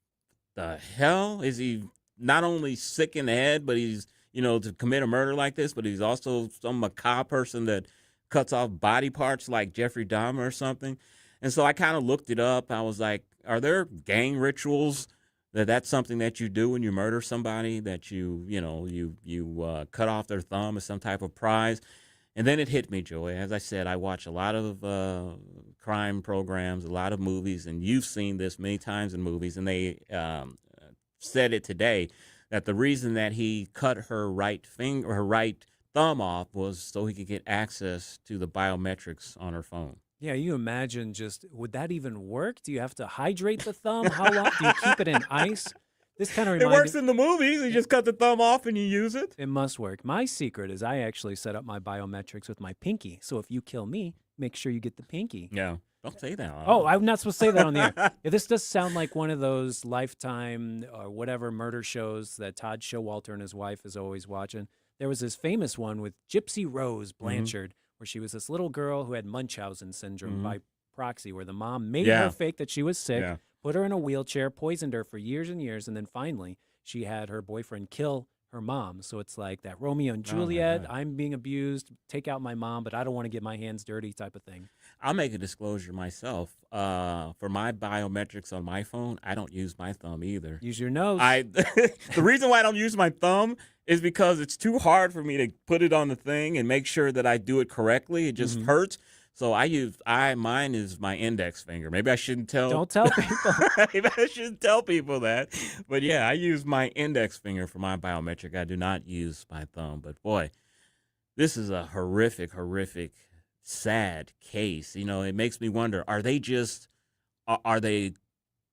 the hell? Is he not only sick in the head, but he's, to commit a murder like this, but he's also some macabre person that cuts off body parts like Jeffrey Dahmer or something. And so I kind of looked it up. I was like, are there gang rituals that's something that you do when you murder somebody, that you cut off their thumb as some type of prize? And then it hit me, Joey. As I said, I watch a lot of crime programs, a lot of movies, and you've seen this many times in movies. And they said it today that the reason that he cut her right thumb off was so he could get access to the biometrics on her phone. Yeah, you imagine would that even work? Do you have to hydrate the thumb? How long do you keep it in ice? This kind of reminds me. It works in the movies. You just cut the thumb off and you use it. It must work. My secret is I actually set up my biometrics with my pinky. So if you kill me, make sure you get the pinky. Yeah. Don't say that. Oh, I'm not supposed to say that on the air. Yeah, this does sound like one of those Lifetime or whatever murder shows that Todd Showalter and his wife is always watching. There was this famous one with Gypsy Rose Blanchard, where she was this little girl who had Munchausen syndrome by proxy, where the mom made her fake that she was sick, put her in a wheelchair, poisoned her for years and years, and then finally she had her boyfriend kill her mom. So it's like that Romeo and Juliet, I'm being abused, take out my mom, but I don't want to get my hands dirty type of thing. I'll make a disclosure myself. For my biometrics on my phone, I don't use my thumb either. Use your nose. The reason why I don't use my thumb is because it's too hard for me to put it on the thing and make sure that I do it correctly. It just hurts. So mine is my index finger. Maybe I shouldn't tell. Don't tell people. Maybe I shouldn't tell people that. But yeah, I use my index finger for my biometric. I do not use my thumb. But boy, this is a horrific, sad case. It makes me wonder, are they just are they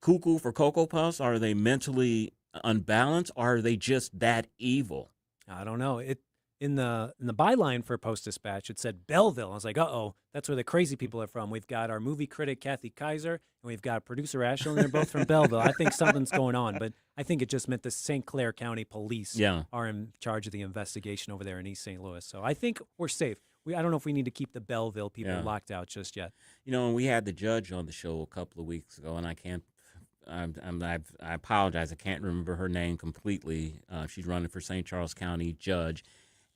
cuckoo for Cocoa Puffs? Are they mentally unbalanced? Or are they just that evil? I don't know. In the byline for Post-Dispatch, it said Belleville. I was like, uh-oh, that's where the crazy people are from. We've got our movie critic, Kathy Kaiser, and we've got producer Ashley, and they're both from Belleville. I think something's going on, but I think it just meant the St. Clair County Police are in charge of the investigation over there in East St. Louis. So I think we're safe. I don't know if we need to keep the Belleville people locked out just yet. You know, we had the judge on the show a couple of weeks ago, and I apologize. I can't remember her name completely. She's running for St. Charles County judge.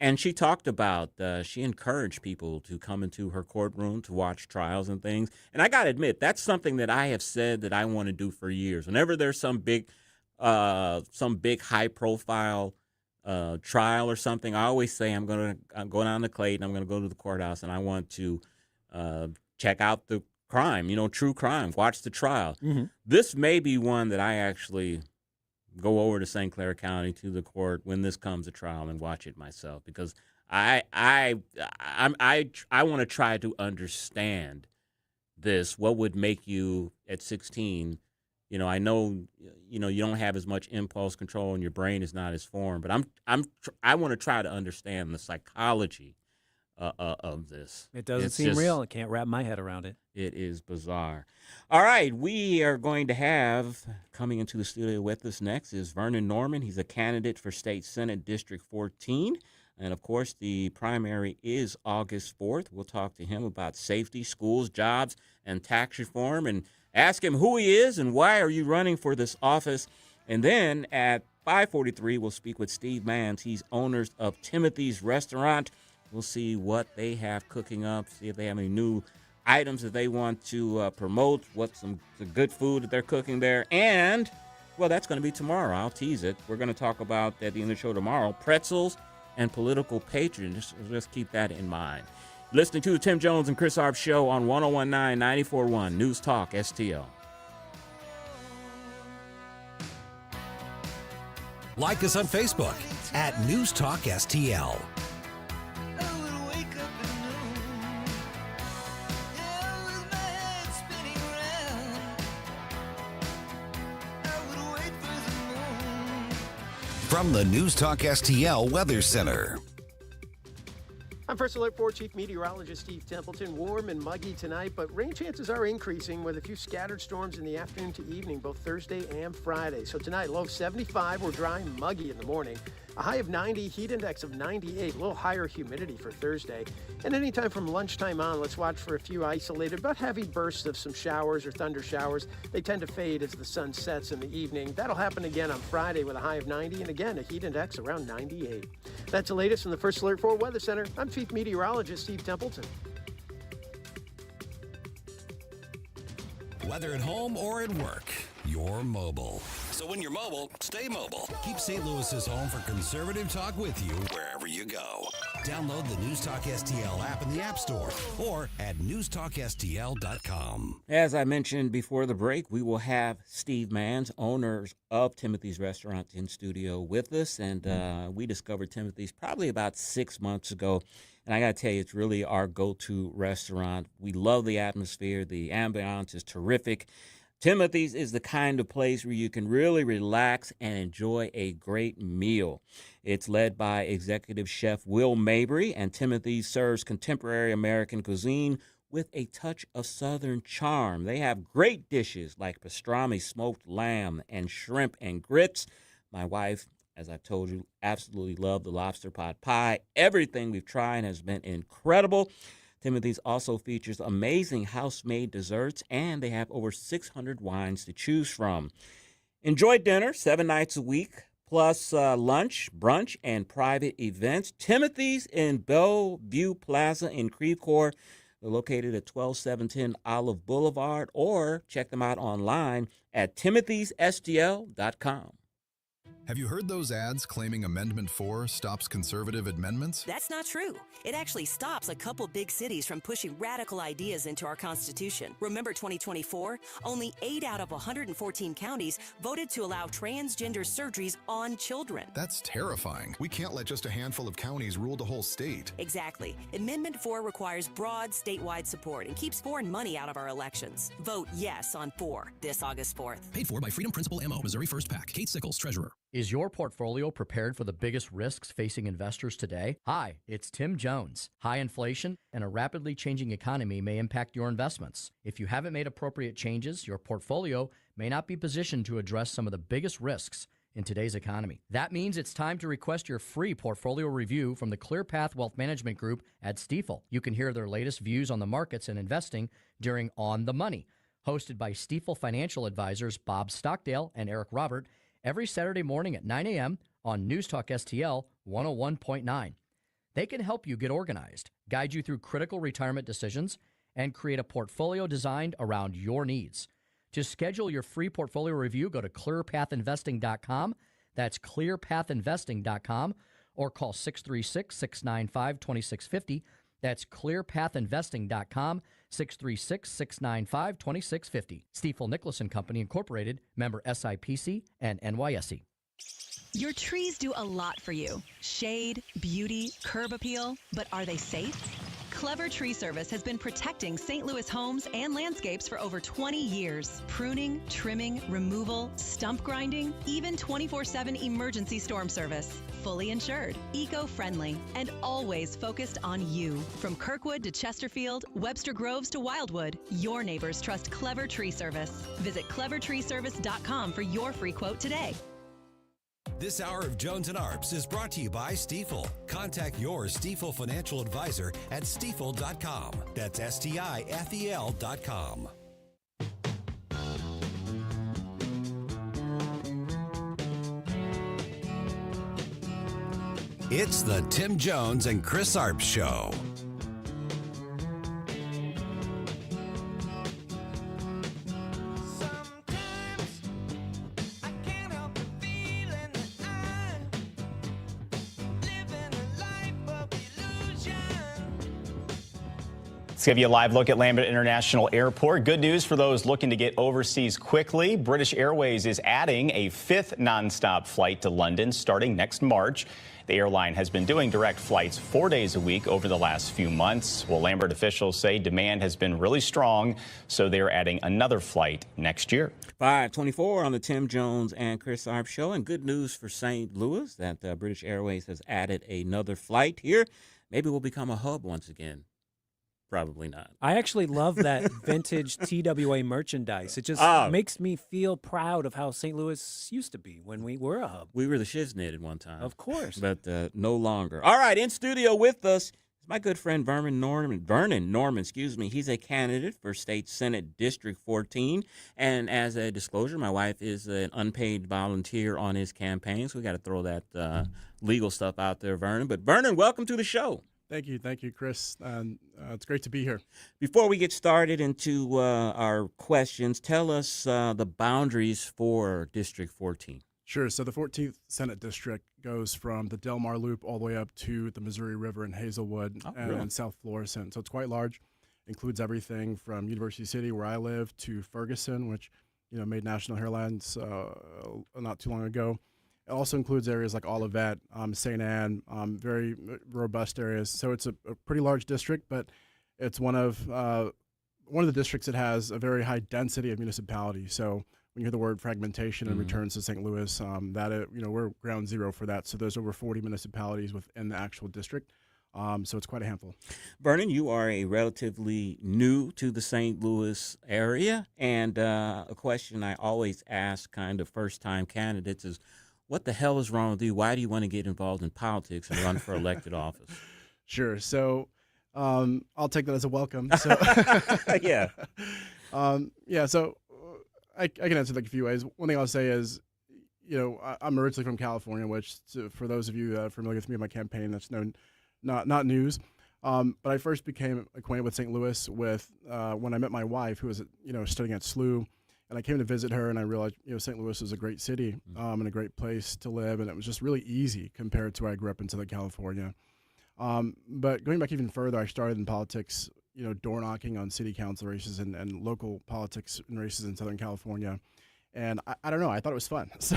And she talked about, she encouraged people to come into her courtroom to watch trials and things. And I got to admit, that's something that I have said that I want to do for years. Whenever there's some big high-profile trial or something, I always say I'm going to go down to Clayton, I'm going to go to the courthouse, and I want to check out the crime, true crime, watch the trial. Mm-hmm. This may be one that I actually go over to St. Clair County to the court when this comes to trial and watch it myself, because I want to try to understand this. What would make you at 16? I know you don't have as much impulse control and your brain is not as formed, but I want to try to understand the psychology of this. It doesn't seem real. I can't wrap my head around it. It is bizarre. All right, we are going to have, coming into the studio with us next is Vernon Norman. He's a candidate for State Senate District 14. And, of course, the primary is August 4th. We'll talk to him about safety, schools, jobs, and tax reform, and ask him who he is and why are you running for this office. And then at 5:43, we'll speak with Steve Manns. He's owner of Timothy's Restaurant. We'll see what they have cooking up, see if they have any new items that they want to promote, what's some good food that they're cooking there. And, well, that's going to be tomorrow. I'll tease it. We're going to talk about, at the end of the show tomorrow, pretzels and political patronage. Just keep that in mind. Listening to the Tim Jones and Chris Arps show on 101.9 94.1 News Talk STL. Like us on Facebook at News Talk STL. From the News Talk STL Weather Center. I'm First Alert 4 Chief Meteorologist Steve Templeton. Warm and muggy tonight, but rain chances are increasing with a few scattered storms in the afternoon to evening, both Thursday and Friday. So tonight, low of 75, we're dry and muggy in the morning. A high of 90, heat index of 98, a little higher humidity for Thursday. And anytime from lunchtime on, let's watch for a few isolated but heavy bursts of some showers or thunder showers. They tend to fade as the sun sets in the evening. That'll happen again on Friday with a high of 90 and again a heat index around 98. That's the latest from the First Alert 4 Weather Center. I'm Chief Meteorologist Steve Templeton. Whether at home or at work, you're mobile. So when you're mobile, stay mobile. Keep St. Louis's home for conservative talk with you Wherever you go. Download the News Talk STL app in the App Store or at newstalkstl.com. As I mentioned before the break, we will have Steve Manns, owners of Timothy's Restaurant, in studio with us. And we discovered Timothy's probably about 6 months ago. And I got to tell you, it's really our go-to restaurant. We love the atmosphere. The ambiance is terrific. Timothy's is the kind of place where you can really relax and enjoy a great meal. It's led by executive chef Will Mabry, and Timothy's serves contemporary American cuisine with a touch of Southern charm. They have great dishes like pastrami smoked lamb and shrimp and grits. My wife, as I told you, absolutely loved the lobster pot pie. Everything we've tried has been incredible. Timothy's also features amazing house-made desserts, and they have over 600 wines to choose from. Enjoy dinner 7 nights a week, plus lunch, brunch, and private events. Timothy's in Bellevue Plaza in Creve Coeur. They're located at 12710 Olive Boulevard, or check them out online at timothysstl.com. Have you heard those ads claiming Amendment 4 stops conservative amendments? That's not true. It actually stops a couple big cities from pushing radical ideas into our Constitution. Remember 2024? Only 8 out of 114 counties voted to allow transgender surgeries on children. That's terrifying. We can't let just a handful of counties rule the whole state. Exactly. Amendment 4 requires broad statewide support and keeps foreign money out of our elections. Vote yes on 4 this August 4th. Paid for by Freedom Principal MO, Missouri First PAC. Kate Sickles, Treasurer. Is your portfolio prepared for the biggest risks facing investors today? Hi, it's Tim Jones. High inflation and a rapidly changing economy may impact your investments. If you haven't made appropriate changes, your portfolio may not be positioned to address some of the biggest risks in today's economy. That means it's time to request your free portfolio review from the ClearPath Wealth Management Group at Stifel. You can hear their latest views on the markets and investing during On the Money, hosted by Stifel financial advisors Bob Stockdale and Eric Robert, every Saturday morning at 9 a.m. on News Talk STL 101.9. They can help you get organized, guide you through critical retirement decisions, and create a portfolio designed around your needs. To schedule your free portfolio review, go to clearpathinvesting.com. That's clearpathinvesting.com, or call 636-695-2650. That's clearpathinvesting.com, 636-695-2650. Stifel Nicholas & Company, Incorporated, member SIPC and NYSE. Your trees do a lot for you. Shade, beauty, curb appeal, but are they safe? Clever Tree Service has been protecting St. Louis homes and landscapes for over 20 years. Pruning, trimming, removal, stump grinding, even 24/7 emergency storm service. Fully insured, eco-friendly, and always focused on you. From Kirkwood to Chesterfield, Webster Groves to Wildwood, your neighbors trust Clever Tree Service. Visit clevertreeservice.com for your free quote today. This hour of Jones and Arps is brought to you by Stifel. Contact your Stifel financial advisor at stifel.com. That's STIFEL.com. It's the Tim Jones and Chris Arps Show. Let's give you a live look at Lambert International Airport. Good news for those looking to get overseas quickly. British Airways is adding a 5th nonstop flight to London starting next March. The airline has been doing direct flights 4 days a week over the last few months. Well, Lambert officials say demand has been really strong, so they're adding another flight next year. 5:24 on the Tim Jones and Chris Arps Show. And good news for St. Louis that British Airways has added another flight here. Maybe we'll become a hub once again. Probably not. I actually love that vintage TWA merchandise. It just makes me feel proud of how St. Louis used to be when we were a hub. We were the Shiznit at one time. Of course. But no longer. All right, in studio with us is my good friend Vernon Norman, He's a candidate for State Senate District 14. And as a disclosure, my wife is an unpaid volunteer on his campaign, so we got to throw that legal stuff out there, Vernon. But Vernon, welcome to the show. Thank you, Chris. It's great to be here. Before we get started into our questions, tell us the boundaries for District 14. Sure. So the 14th Senate District goes from the Del Mar Loop all the way up to the Missouri River in Hazelwood and South Florissant. So it's quite large. Includes everything from University City, where I live, to Ferguson, which made national headlines not too long ago. It also includes areas like Olivet, St. Anne, very robust areas. So it's a pretty large district, but it's one of the districts that has a very high density of municipalities. So when you hear the word fragmentation and returns to St. Louis, we're ground zero for that. So there's over 40 municipalities within the actual district. So it's quite a handful. Vernon, you are a relatively new to the St. Louis area, and a question I always ask kind of first-time candidates is, what the hell is wrong with you? Why do you want to get involved in politics and run for elected office? Sure. So I'll take that as a welcome. So, yeah. So I can answer that a few ways. One thing I'll say is, I'm originally from California, which for those of you that are familiar with me and my campaign, that's not news. But I first became acquainted with St. Louis when I met my wife, who was studying at SLU. And I came to visit her, and I realized, St. Louis is a great city and a great place to live, and it was just really easy compared to where I grew up in Southern California. But going back even further, I started in politics, door knocking on city council races and local politics and races in Southern California. And I don't know, I thought it was fun. So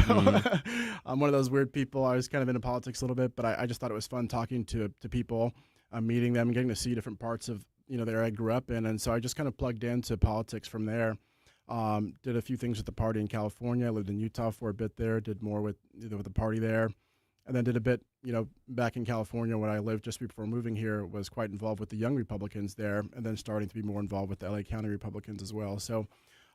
I'm one of those weird people. I was kind of into politics a little bit, but I just thought it was fun talking to people, meeting them, getting to see different parts of the area I grew up in. And so I just kind of plugged into politics from there. Did a few things with the party in California. I lived in Utah for a bit there, did more with the party there. And then did a bit, back in California when I lived just before moving here, was quite involved with the young Republicans there, and then starting to be more involved with the LA County Republicans as well. So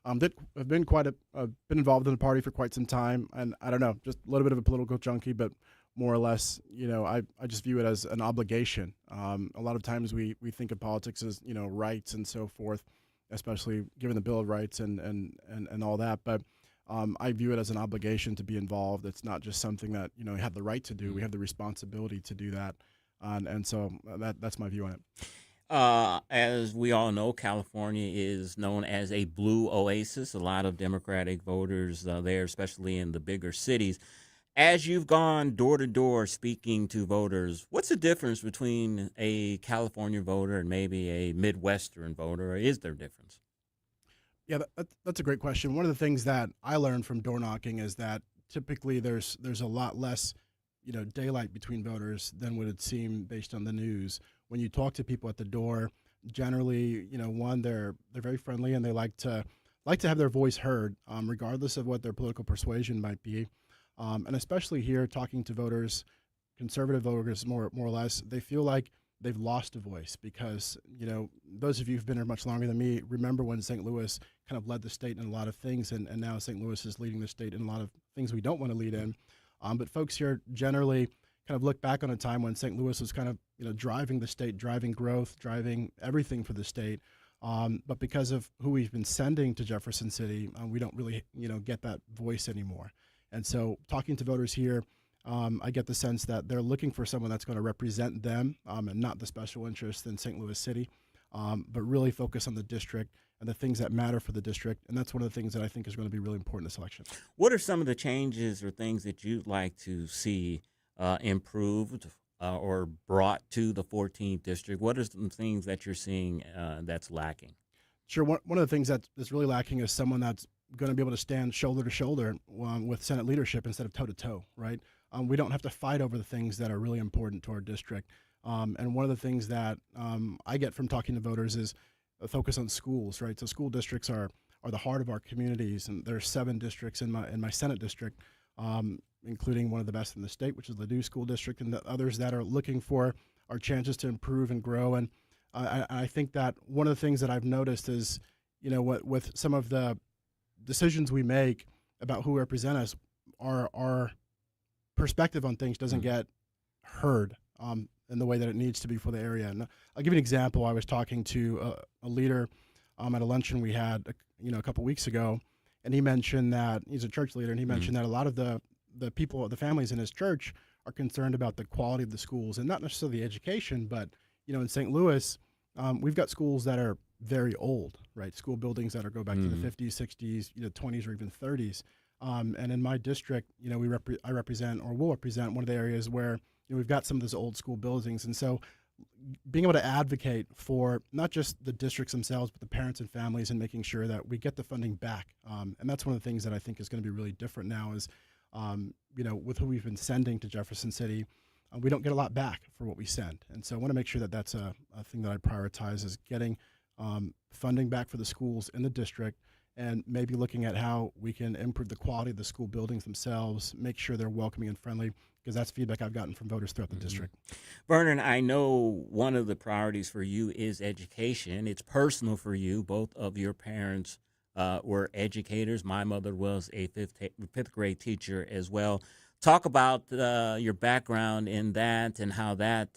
I've been been involved in the party for quite some time, and I don't know, just a little bit of a political junkie, but more or less, I just view it as an obligation. A lot of times we think of politics as, rights and so forth, especially given the Bill of Rights and all that, but I view it as an obligation to be involved. It's not just something that, you have the right to do. We have the responsibility to do that. And so that's my view on it. As we all know, California is known as a blue oasis. A lot of Democratic voters there, especially in the bigger cities. As you've gone door to door speaking to voters, what's the difference between a California voter and maybe a Midwestern voter, or is there a difference? Yeah, that's a great question. One of the things that I learned from door knocking is that typically there's a lot less, daylight between voters than would it seem based on the news. When you talk to people at the door, generally, one, they're very friendly and they like to have their voice heard, regardless of what their political persuasion might be. And especially here, talking to voters, conservative voters more or less, they feel like they've lost a voice because, those of you who've been here much longer than me remember when St. Louis kind of led the state in a lot of things, and now St. Louis is leading the state in a lot of things we don't want to lead in. But folks here generally kind of look back on a time when St. Louis was kind of, driving the state, driving growth, driving everything for the state. But because of who we've been sending to Jefferson City, we don't really, get that voice anymore. And so talking to voters here, I get the sense that they're looking for someone that's going to represent them and not the special interest in St. Louis City, but really focus on the district and the things that matter for the district. And that's one of the things that I think is going to be really important in this election. What are some of the changes or things that you'd like to see improved or brought to the 14th district? What are some things that you're seeing that's lacking? Sure. One of the things that's really lacking is someone that's going to be able to stand shoulder to shoulder with Senate leadership instead of toe to toe, right? We don't have to fight over the things that are really important to our district. And one of the things that I get from talking to voters is a focus on schools, right? So school districts are the heart of our communities, and there are 7 districts in my Senate district, including one of the best in the state, which is the Ladue School District, and the others that are looking for our chances to improve and grow. And I think that one of the things that I've noticed is, with some of the decisions we make about who represent us, our perspective on things doesn't get heard in the way that it needs to be for the area. And I'll give you an example. I was talking to a leader at a luncheon we had a couple weeks ago, and he mentioned that he's a church leader, and he mentioned that a lot of the people, the families in his church, are concerned about the quality of the schools, and not necessarily the education, but in St. Louis, we've got schools that are very old, right? School buildings that go back to the 50s, 60s, 20s, or even 30s. And in my district, I represent, or will represent, one of the areas where we've got some of those old school buildings. And so being able to advocate for not just the districts themselves, but the parents and families, and making sure that we get the funding back. And that's one of the things that I think is going to be really different now is, with who we've been sending to Jefferson City, we don't get a lot back for what we send. And so I want to make sure that that's a thing that I prioritize, is getting funding back for the schools in the district, and maybe looking at how we can improve the quality of the school buildings themselves, make sure they're welcoming and friendly, because that's feedback I've gotten from voters throughout the district. Vernon, I know one of the priorities for you is education. It's personal for you. Both of your parents were educators. My mother was a fifth grade teacher as well. Talk about your background in that and how that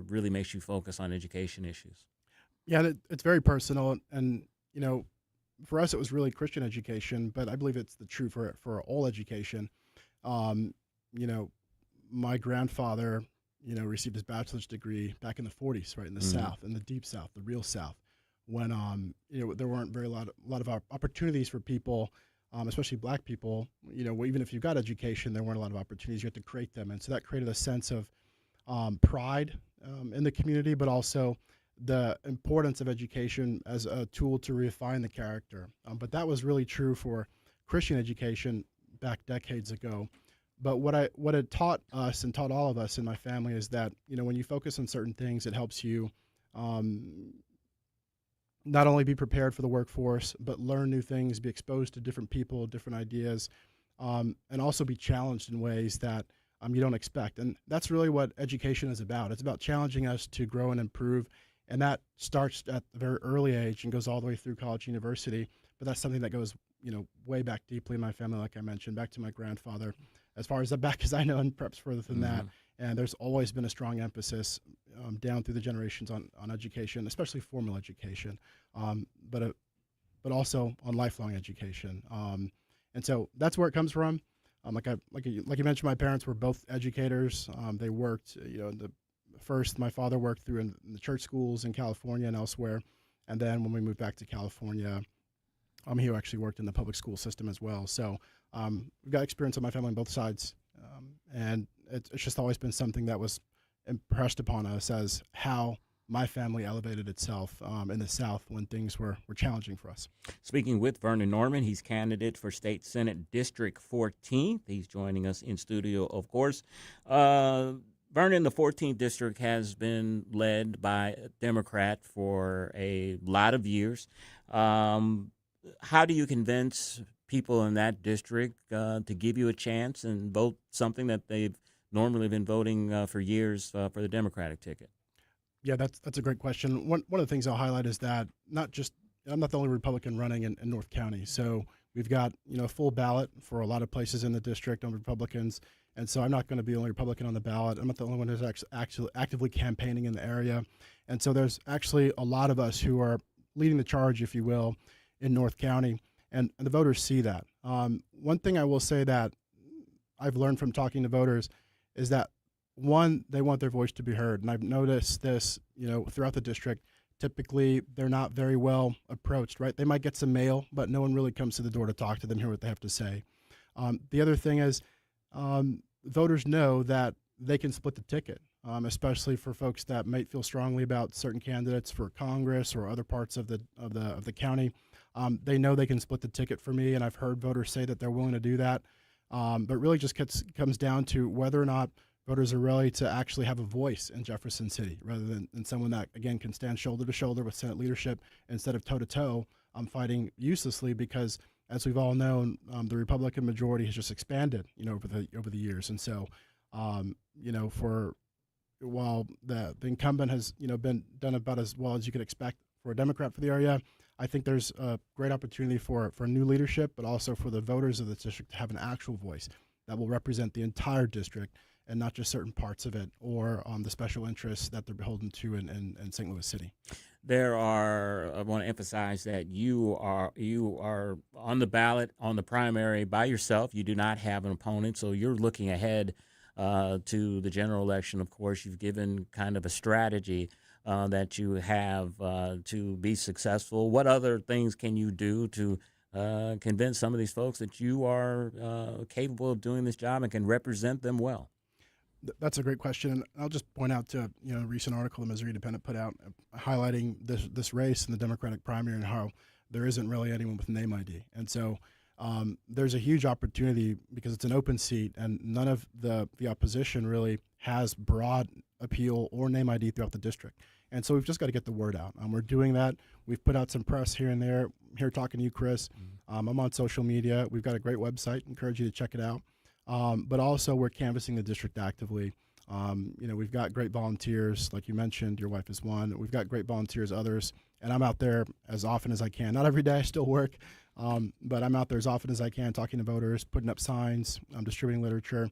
really makes you focus on education issues. Yeah, it's very personal, and for us it was really Christian education, but I believe it's the true for all education. My grandfather, received his bachelor's degree back in the 40s, right in the South, in the deep South, the real South, when there weren't a lot of opportunities for people especially black people, even if you've got education, there weren't a lot of opportunities. You had to create them. And so that created a sense of pride in the community, but also the importance of education as a tool to refine the character. But that was really true for Christian education back decades ago. But what it taught us and taught all of us in my family is that, when you focus on certain things, it helps you not only be prepared for the workforce, but learn new things, be exposed to different people, different ideas, and also be challenged in ways that you don't expect. And that's really what education is about. It's about challenging us to grow and improve. And that starts at a very early age and goes all the way through college, university. But that's something that goes, way back deeply in my family, like I mentioned, back to my grandfather, as far as back as I know, and perhaps further than that. And there's always been a strong emphasis down through the generations on education, especially formal education, but also on lifelong education. And so that's where it comes from. Like you mentioned, my parents were both educators. They worked, first my father worked through in the church schools in California and elsewhere. And then when we moved back to California, he actually worked in the public school system as well. So we've got experience on my family on both sides. And it's just always been something that was impressed upon us as how my family elevated itself in the South when things were challenging for us. Speaking with Vernon Norman, he's candidate for State Senate District 14th. He's joining us in studio, of course. Vernon, the 14th District has been led by a Democrat for a lot of years. How do you convince people in that district to give you a chance and vote something that they've normally been voting for years for the Democratic ticket? Yeah, that's a great question. One of the things I'll highlight is that I'm not the only Republican running in North County. So we've got a full ballot for a lot of places in the district on Republicans, and so I'm not going to be the only Republican on the ballot. I'm not the only one who's actually actively campaigning in the area, and so there's actually a lot of us who are leading the charge, if you will, in North County, and the voters see that. One thing I will say that I've learned from talking to voters is that, one, they want their voice to be heard. And I've noticed this, throughout the district. Typically, they're not very well approached, right? They might get some mail, but no one really comes to the door to talk to them, hear what they have to say. The other thing is voters know that they can split the ticket, especially for folks that might feel strongly about certain candidates for Congress or other parts of the county. They know they can split the ticket for me, and I've heard voters say that they're willing to do that. But really just comes down to whether or not voters are ready to actually have a voice in Jefferson City, rather than someone that, again, can stand shoulder to shoulder with Senate leadership instead of toe to toe, fighting uselessly, because as we've all known, the Republican majority has just expanded, over the years. And so, while the incumbent has, been done about as well as you could expect for a Democrat for the area, I think there's a great opportunity for new leadership, but also for the voters of the district to have an actual voice that will represent the entire district and not just certain parts of it or the special interests that they're beholden to in St. Louis City. I want to emphasize that you are on the ballot on the primary by yourself. You do not have an opponent, so you're looking ahead to the general election. Of course, you've given kind of a strategy that you have to be successful. What other things can you do to convince some of these folks that you are capable of doing this job and can represent them well? That's a great question. And I'll just point out to a recent article the Missouri Independent put out highlighting this race in the Democratic primary and how there isn't really anyone with name ID. And so there's a huge opportunity because it's an open seat and none of the opposition really has broad appeal or name ID throughout the district. And so we've just got to get the word out. We're doing that. We've put out some press here and there. Here talking to you, Chris. I'm on social media. We've got a great website. Encourage you to check it out. But also we're canvassing the district actively. We've got great volunteers, like you mentioned, your wife is one. We've got great volunteers, others, and I'm out there as often as I can. Not every day, I still work, but I'm out there as often as I can, talking to voters, putting up signs, distributing literature,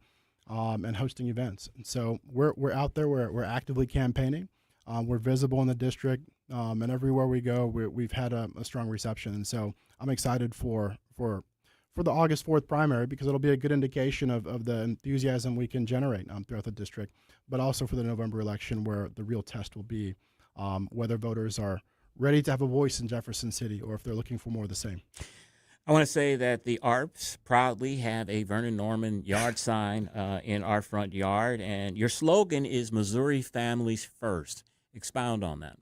and hosting events. And so we're out there, we're actively campaigning. We're visible in the district, and everywhere we go, we've had a strong reception. And so I'm excited for the August 4th primary because it'll be a good indication of the enthusiasm we can generate throughout the district, but also for the November election where the real test will be whether voters are ready to have a voice in Jefferson City or if they're looking for more of the same. I want to say that the Arps proudly have a Vernon Norman yard sign in our front yard, and your slogan is Missouri Families First. Expound on that.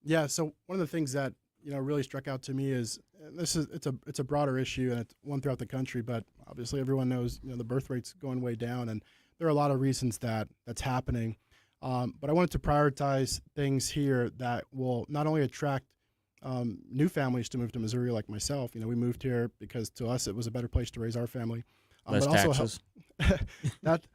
Yeah, so one of the things that really struck out to me is it's a broader issue, and it's one throughout the country, but obviously everyone knows the birth rate's going way down, and there are a lot of reasons that's happening. But I wanted to prioritize things here that will not only attract new families to move to Missouri like myself. We moved here because to us it was a better place to raise our family. Less but also taxes.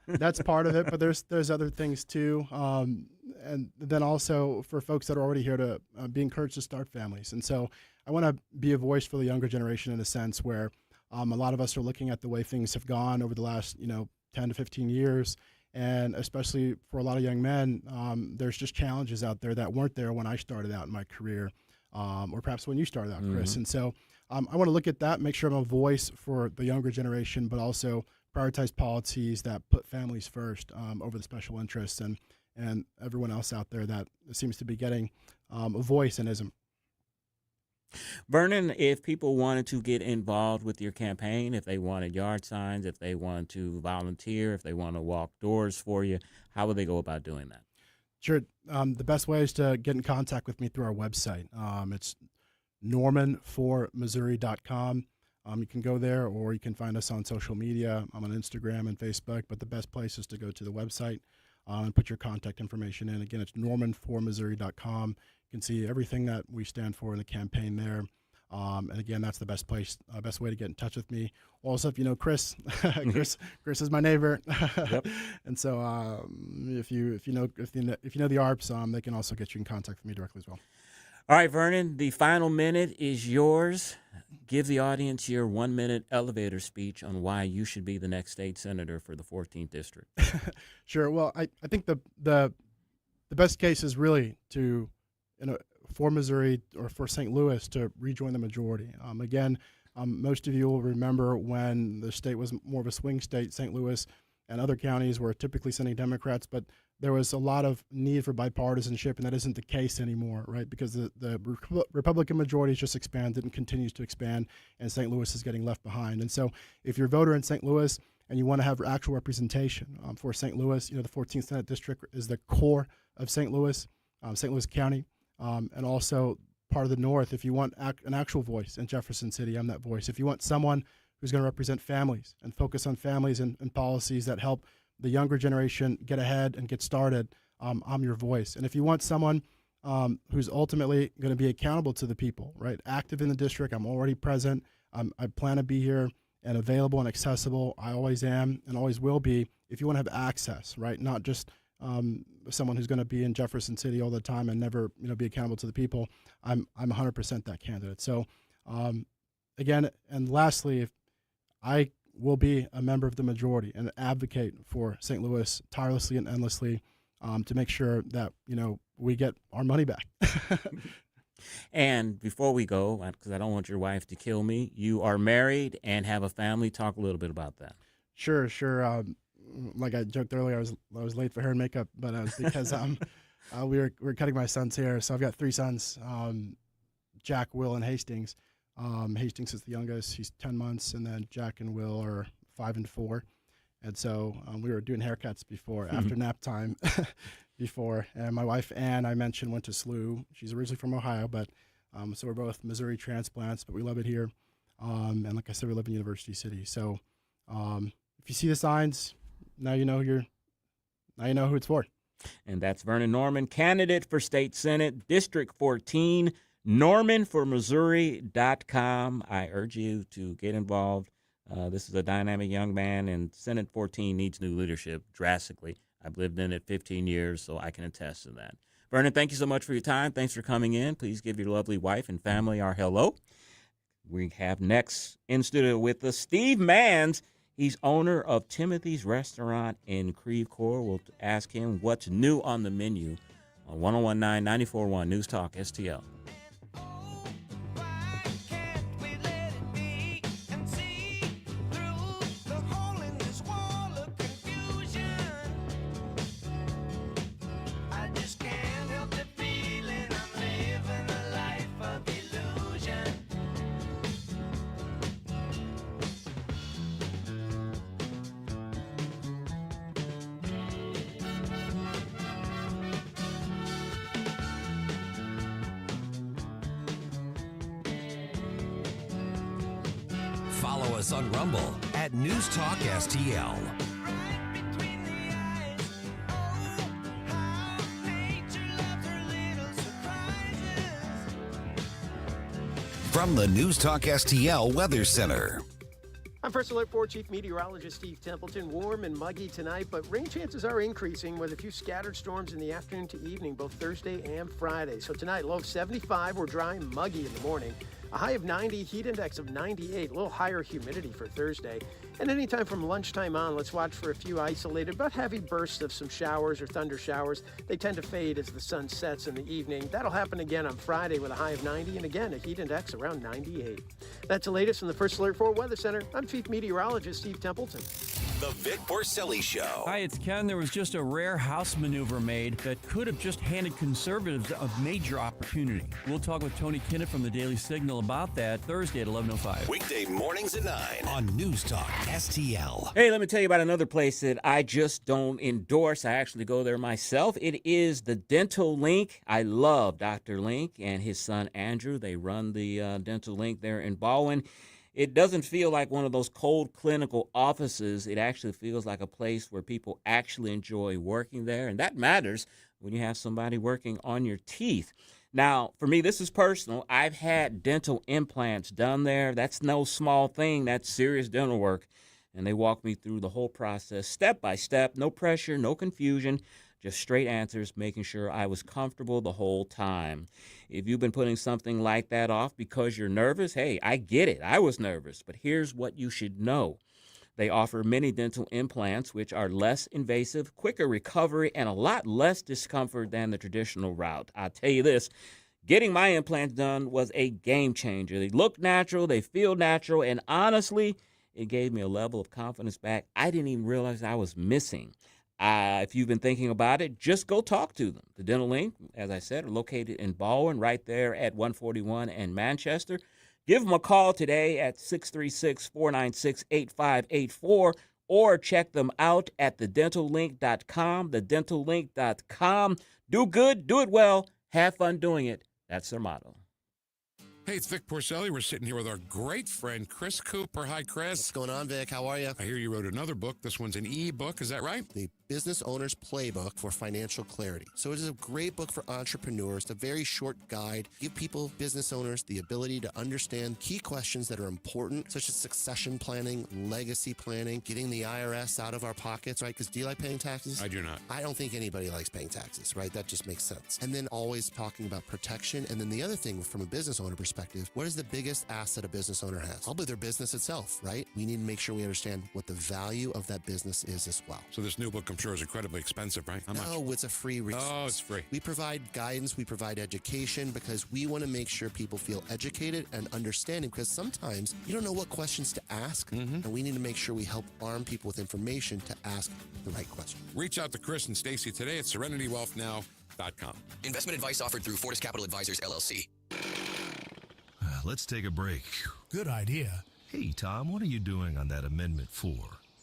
That's part of it, but there's other things too. And then also for folks that are already here to be encouraged to start families. And so I want to be a voice for the younger generation in a sense where a lot of us are looking at the way things have gone over the last 10 to 15 years. And especially for a lot of young men, there's just challenges out there that weren't there when I started out in my career. Or perhaps when you started out, Chris. Mm-hmm. And so I want to look at that, make sure I'm a voice for the younger generation, but also prioritize policies that put families first over the special interests and everyone else out there that seems to be getting a voice and isn't. Vernon, if people wanted to get involved with your campaign, if they wanted yard signs, if they wanted to volunteer, if they want to walk doors for you, how would they go about doing that? Sure. The best way is to get in contact with me through our website. It's normanformissouri.com. You can go there, or you can find us on social media. I'm on Instagram and Facebook, but the best place is to go to the website and put your contact information in. Again, it's normanformissouri.com. You can see everything that we stand for in the campaign there. And again, that's the best place, best way to get in touch with me. Also, if you know Chris, Chris is my neighbor, Yep. and so if you know the Arps, they can also get you in contact with me directly as well. All right, Vernon, the final minute is yours. Give the audience your 1-minute elevator speech on why you should be the next state senator for the 14th district. Sure. Well, I think the best case is really to for Missouri or for St. Louis to rejoin the majority. Most of you will remember when the state was more of a swing state, St. Louis and other counties were typically sending Democrats, but there was a lot of need for bipartisanship, and that isn't the case anymore, right? Because the Republican majority has just expanded and continues to expand, and St. Louis is getting left behind. And so if you're a voter in St. Louis and you want to have actual representation for St. Louis, the 14th Senate District is the core of St. Louis County. And also part of the North, if you want an actual voice in Jefferson City, I'm that voice. If you want someone who's going to represent families and focus on families and policies that help the younger generation get ahead and get started, I'm your voice. And if you want someone who's ultimately going to be accountable to the people, right, active in the district, I'm already present. I plan to be here and available and accessible. I always am and always will be. If you want to have access, right, not just someone who's going to be in Jefferson City all the time and never, be accountable to the people, I'm 100% that candidate. So, again, and lastly, if I will be a member of the majority and advocate for St. Louis tirelessly and endlessly to make sure that, we get our money back. And before we go, because I don't want your wife to kill me, you are married and have a family. Talk a little bit about that. Sure. Like I joked earlier, I was late for hair and makeup, but it was because we were cutting my son's hair. So I've got 3 sons, Jack, Will, and Hastings. Hastings is the youngest; he's 10 months, and then Jack and Will are 5 and 4. And so we were doing haircuts after nap time, And my wife Ann, I mentioned, went to SLU. She's originally from Ohio, but so we're both Missouri transplants, but we love it here. And like I said, we live in University City. So if you see the signs, now you know who it's for. And that's Vernon Norman, candidate for State Senate, District 14, normanformissouri.com. I urge you to get involved. This is a dynamic young man, and Senate 14 needs new leadership drastically. I've lived in it 15 years, so I can attest to that. Vernon, thank you so much for your time. Thanks for coming in. Please give your lovely wife and family our hello. We have next in studio with us Steve Manns. He's owner of Timothy's Restaurant in Creve Coeur. We'll ask him what's new on the menu on 1019 94.1 News Talk STL. Follow us on Rumble at News Talk STL. From the News Talk STL Weather Center. I'm First Alert 4 Chief Meteorologist Steve Templeton. Warm and muggy tonight, but rain chances are increasing with a few scattered storms in the afternoon to evening, both Thursday and Friday. So tonight, low of 75, we're dry and muggy in the morning. A high of 90, heat index of 98, a little higher humidity for Thursday. And anytime from lunchtime on, let's watch for a few isolated but heavy bursts of some showers or thunder showers. They tend to fade as the sun sets in the evening. That'll happen again on Friday with a high of 90 and again a heat index around 98. That's the latest from the First Alert 4 Weather Center. I'm Chief Meteorologist Steve Templeton. The Vic Porcelli Show. Hi, it's Ken. There was just a rare House maneuver made that could have just handed conservatives a major opportunity. We'll talk with Tony Kinnett from the Daily Signal about that Thursday at 11:05. Weekday mornings at 9 on News Talk STL. Hey, let me tell you about another place that I just don't endorse. I actually go there myself. It is the Dental Link. I love Dr. Link and his son Andrew. They run the Dental Link there in Baldwin. It doesn't feel like one of those cold clinical offices. It actually feels like a place where people actually enjoy working there, and that matters when you have somebody working on your teeth. Now, for me, this is personal. I've had dental implants done there. That's no small thing. That's serious dental work. And they walked me through the whole process step by step. No pressure, no confusion, just straight answers, making sure I was comfortable the whole time. If you've been putting something like that off because you're nervous, hey, I get it. I was nervous. But here's what you should know. They offer many dental implants, which are less invasive, quicker recovery, and a lot less discomfort than the traditional route. I'll tell you this, getting my implants done was a game changer. They look natural, they feel natural, and honestly, it gave me a level of confidence back I didn't even realize I was missing. If you've been thinking about it, just go talk to them. The Dental Link, as I said, are located in Baldwin, right there at 141 in Manchester. Give them a call today at 636-496-8584 or check them out at thedentallink.com, thedentallink.com. Do good, do it well, have fun doing it. That's their motto. Hey, it's Vic Porcelli. We're sitting here with our great friend, Chris Cooper. Hi, Chris. What's going on, Vic? How are you? I hear you wrote another book. This one's an e-book. Is that right? The Business Owner's Playbook for Financial Clarity. So it is a great book for entrepreneurs. It's a very short guide. Give people, business owners, the ability to understand key questions that are important, such as succession planning, legacy planning, getting the IRS out of our pockets, right? Because do you like paying taxes? I do not. I don't think anybody likes paying taxes, right? That just makes sense. And then always talking about protection. And then the other thing from a business owner perspective, what is the biggest asset a business owner has? Probably their business itself, right? We need to make sure we understand what the value of that business is as well. So this new book, I'm sure, is incredibly expensive, right? How much? No, it's a free resource. Oh, it's free. We provide guidance, we provide education because we want to make sure people feel educated and understanding because sometimes you don't know what questions to ask, and we need to make sure we help arm people with information to ask the right question. Reach out to Chris and Stacy today at SerenityWealthNow.com. Investment advice offered through Fortis Capital Advisors, LLC. Let's take a break. Good idea. Hey, Tom, what are you doing on that Amendment 4?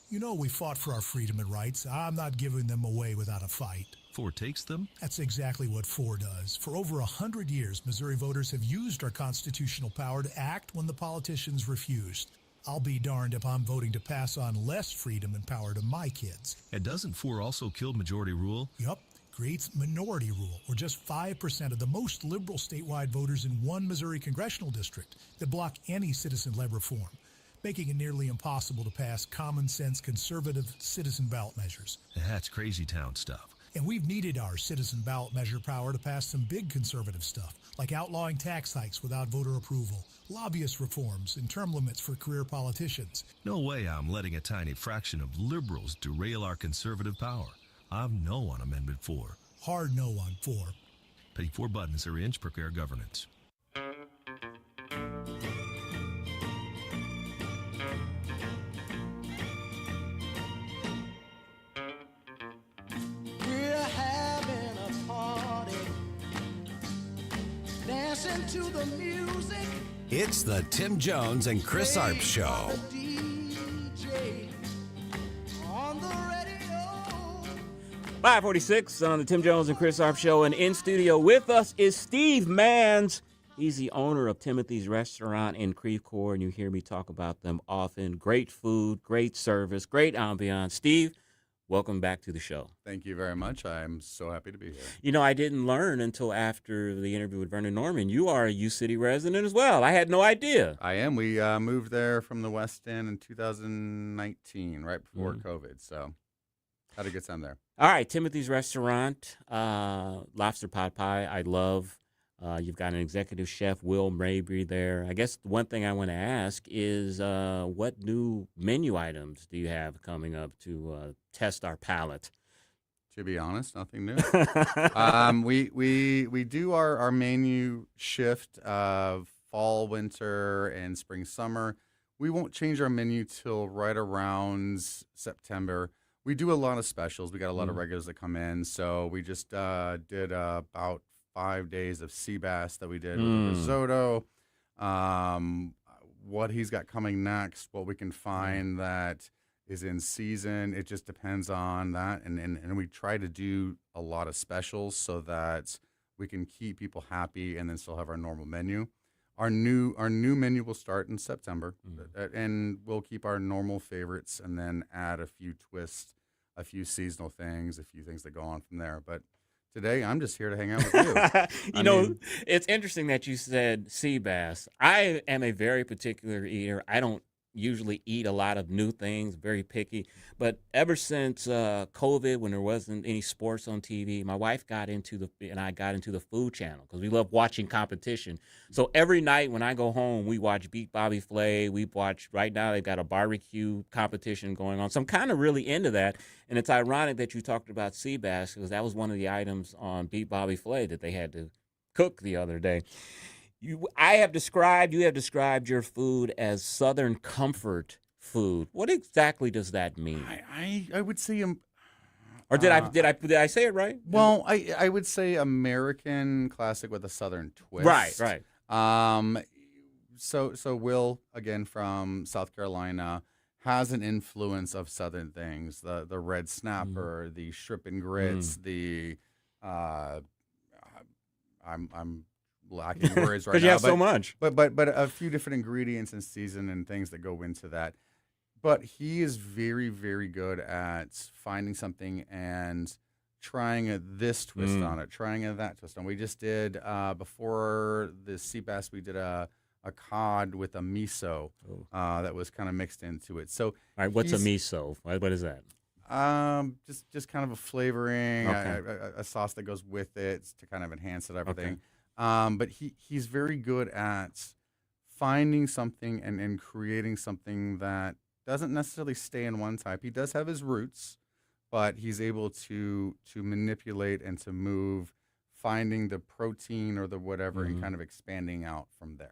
You know we fought for our freedom and rights. I'm not giving them away without a fight. 4 takes them? That's exactly what 4 does. For over 100 years, Missouri voters have used our constitutional power to act when the politicians refused. I'll be darned if I'm voting to pass on less freedom and power to my kids. And doesn't 4 also kill majority rule? Yup. Creates minority rule, where just 5% of the most liberal statewide voters in one Missouri congressional district that block any citizen-led reform, making it nearly impossible to pass common-sense conservative citizen ballot measures. That's crazy town stuff. And we've needed our citizen ballot measure power to pass some big conservative stuff, like outlawing tax hikes without voter approval, lobbyist reforms, and term limits for career politicians. No way I'm letting a tiny fraction of liberals derail our conservative power. I'm no on Amendment 4. Hard no on 4. Pay 4 buttons or inch, prepare governance. We're having a party, dancing to the music. It's the Tim Jones and Chris Arps Show. DJ on the radio. 546 on the Tim Jones and Chris Arps Show, and in studio with us is Steve Manns. He's the owner of Timothy's Restaurant in Creve Coeur, and you hear me talk about them often. Great food, great service, great ambiance. Steve, welcome back to the show. Thank you very much. I'm so happy to be here. You know, I didn't learn until after the interview with Vernon Norman. You are a U-City resident as well. I had no idea. I am. We moved there from the West End in 2019, right before COVID, so had a good time there. All right, Timothy's Restaurant, lobster pot pie, I love. You've got an executive chef, Will Mabry, there. I guess the one thing I want to ask is what new menu items do you have coming up to test our palate? To be honest, nothing new. We do our menu shift of fall, winter, and spring, summer. We won't change our menu till right around September. We do a lot of specials. We got a lot of regulars that come in. So we just did about 5 days of sea bass that we did with the risotto. What he's got coming next, what we can find that is in season. It just depends on that. And we try to do a lot of specials so that we can keep people happy and then still have our normal menu. Our new menu will start in September, and we'll keep our normal favorites and then add a few twists, a few seasonal things, a few things that go on from there. But today, I'm just here to hang out with you. You know, it's interesting that you said sea bass. I am a very particular eater. I don't usually eat a lot of new things, very picky. But ever since COVID, when there wasn't any sports on TV, my wife and I got into the food channel because we love watching competition. So every night when I go home, we watch Beat Bobby Flay. We watch, right now they've got a barbecue competition going on. So I'm kind of really into that. And it's ironic that you talked about sea bass because that was one of the items on Beat Bobby Flay that they had to cook the other day. You have described your food as Southern comfort food. What exactly does that mean? I would say, or did I say it right? Well, I would say American classic with a Southern twist. Right. So Will, again from South Carolina, has an influence of Southern things. The red snapper, the shrimp and grits, the I'm lacking words right now. Because you have so much. But a few different ingredients and season and things that go into that. But he is very, very good at finding something and trying this twist on it, trying that twist on. We just did, before the sea bass, we did a cod with a miso that was kind of mixed into it. So, all right, what's a miso? What is that? Just kind of a flavoring, a sauce that goes with it to kind of enhance it, everything. But he's very good at finding something and creating something that doesn't necessarily stay in one type. He does have his roots, but he's able to manipulate and to move, finding the protein or the whatever and kind of expanding out from there.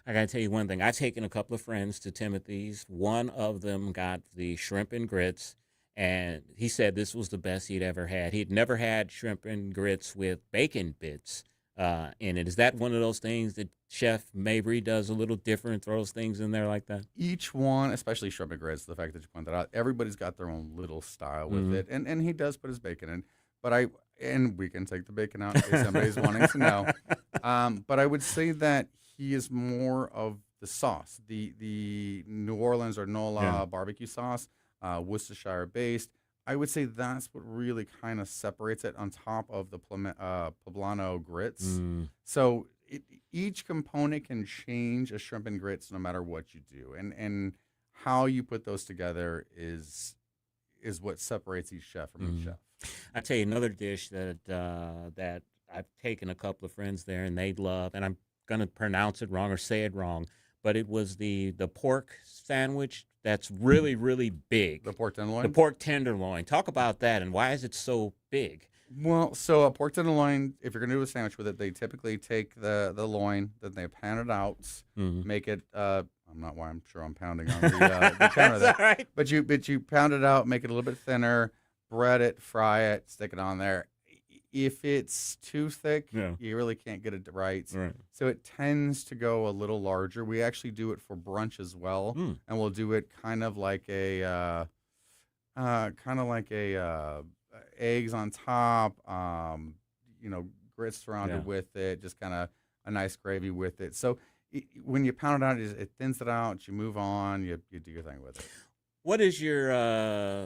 I got to tell you one thing. I've taken a couple of friends to Timothy's. One of them got the shrimp and grits, and he said this was the best he'd ever had. He'd never had shrimp and grits with bacon bits in it. Is that one of those things that Chef Mabry does a little different, throws things in there like that? Each one, especially shrimp and grits, the fact that you point that out, everybody's got their own little style with it, and he does put his bacon in. But we can take the bacon out in case somebody's wanting to know. But I would say that he is more of the sauce, the New Orleans or NOLA barbecue sauce, Worcestershire based. I would say that's what really kind of separates it on top of the poblano grits. So each component can change a shrimp and grits no matter what you do. And how you put those together is what separates each chef from each chef. I tell you another dish that I've taken a couple of friends there and they love, and I'm going to pronounce it wrong or say it wrong, but it was the pork sandwich that's really, really big. The pork tenderloin? The pork tenderloin. Talk about that, and why is it so big? Well, so a pork tenderloin, if you're going to do a sandwich with it, they typically take the loin, then they pan it out, make it, I'm sure I'm pounding on the counter there. Right. But you pound it out, make it a little bit thinner, bread it, fry it, stick it on there. If it's too thick, you really can't get it right. So it tends to go a little larger. We actually do it for brunch as well, and we'll do it kind of like a eggs on top, grits surrounded with it, just kind of a nice gravy with it. So when you pound it out, it thins it out. You move on. You do your thing with it. What is your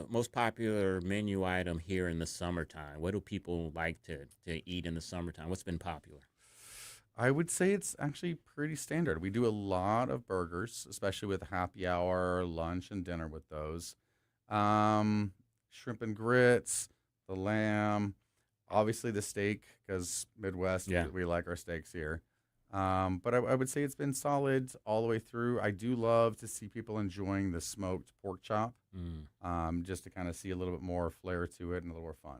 most popular menu item here in the summertime? What do people like to eat in the summertime? What's been popular? I would say it's actually pretty standard. We do a lot of burgers, especially with happy hour, lunch, and dinner with those. Shrimp and grits, the lamb, obviously the steak, because Midwest, we like our steaks here. But I would say it's been solid all the way through. I do love to see people enjoying the smoked pork chop, just to kind of see a little bit more flair to it and a little more fun.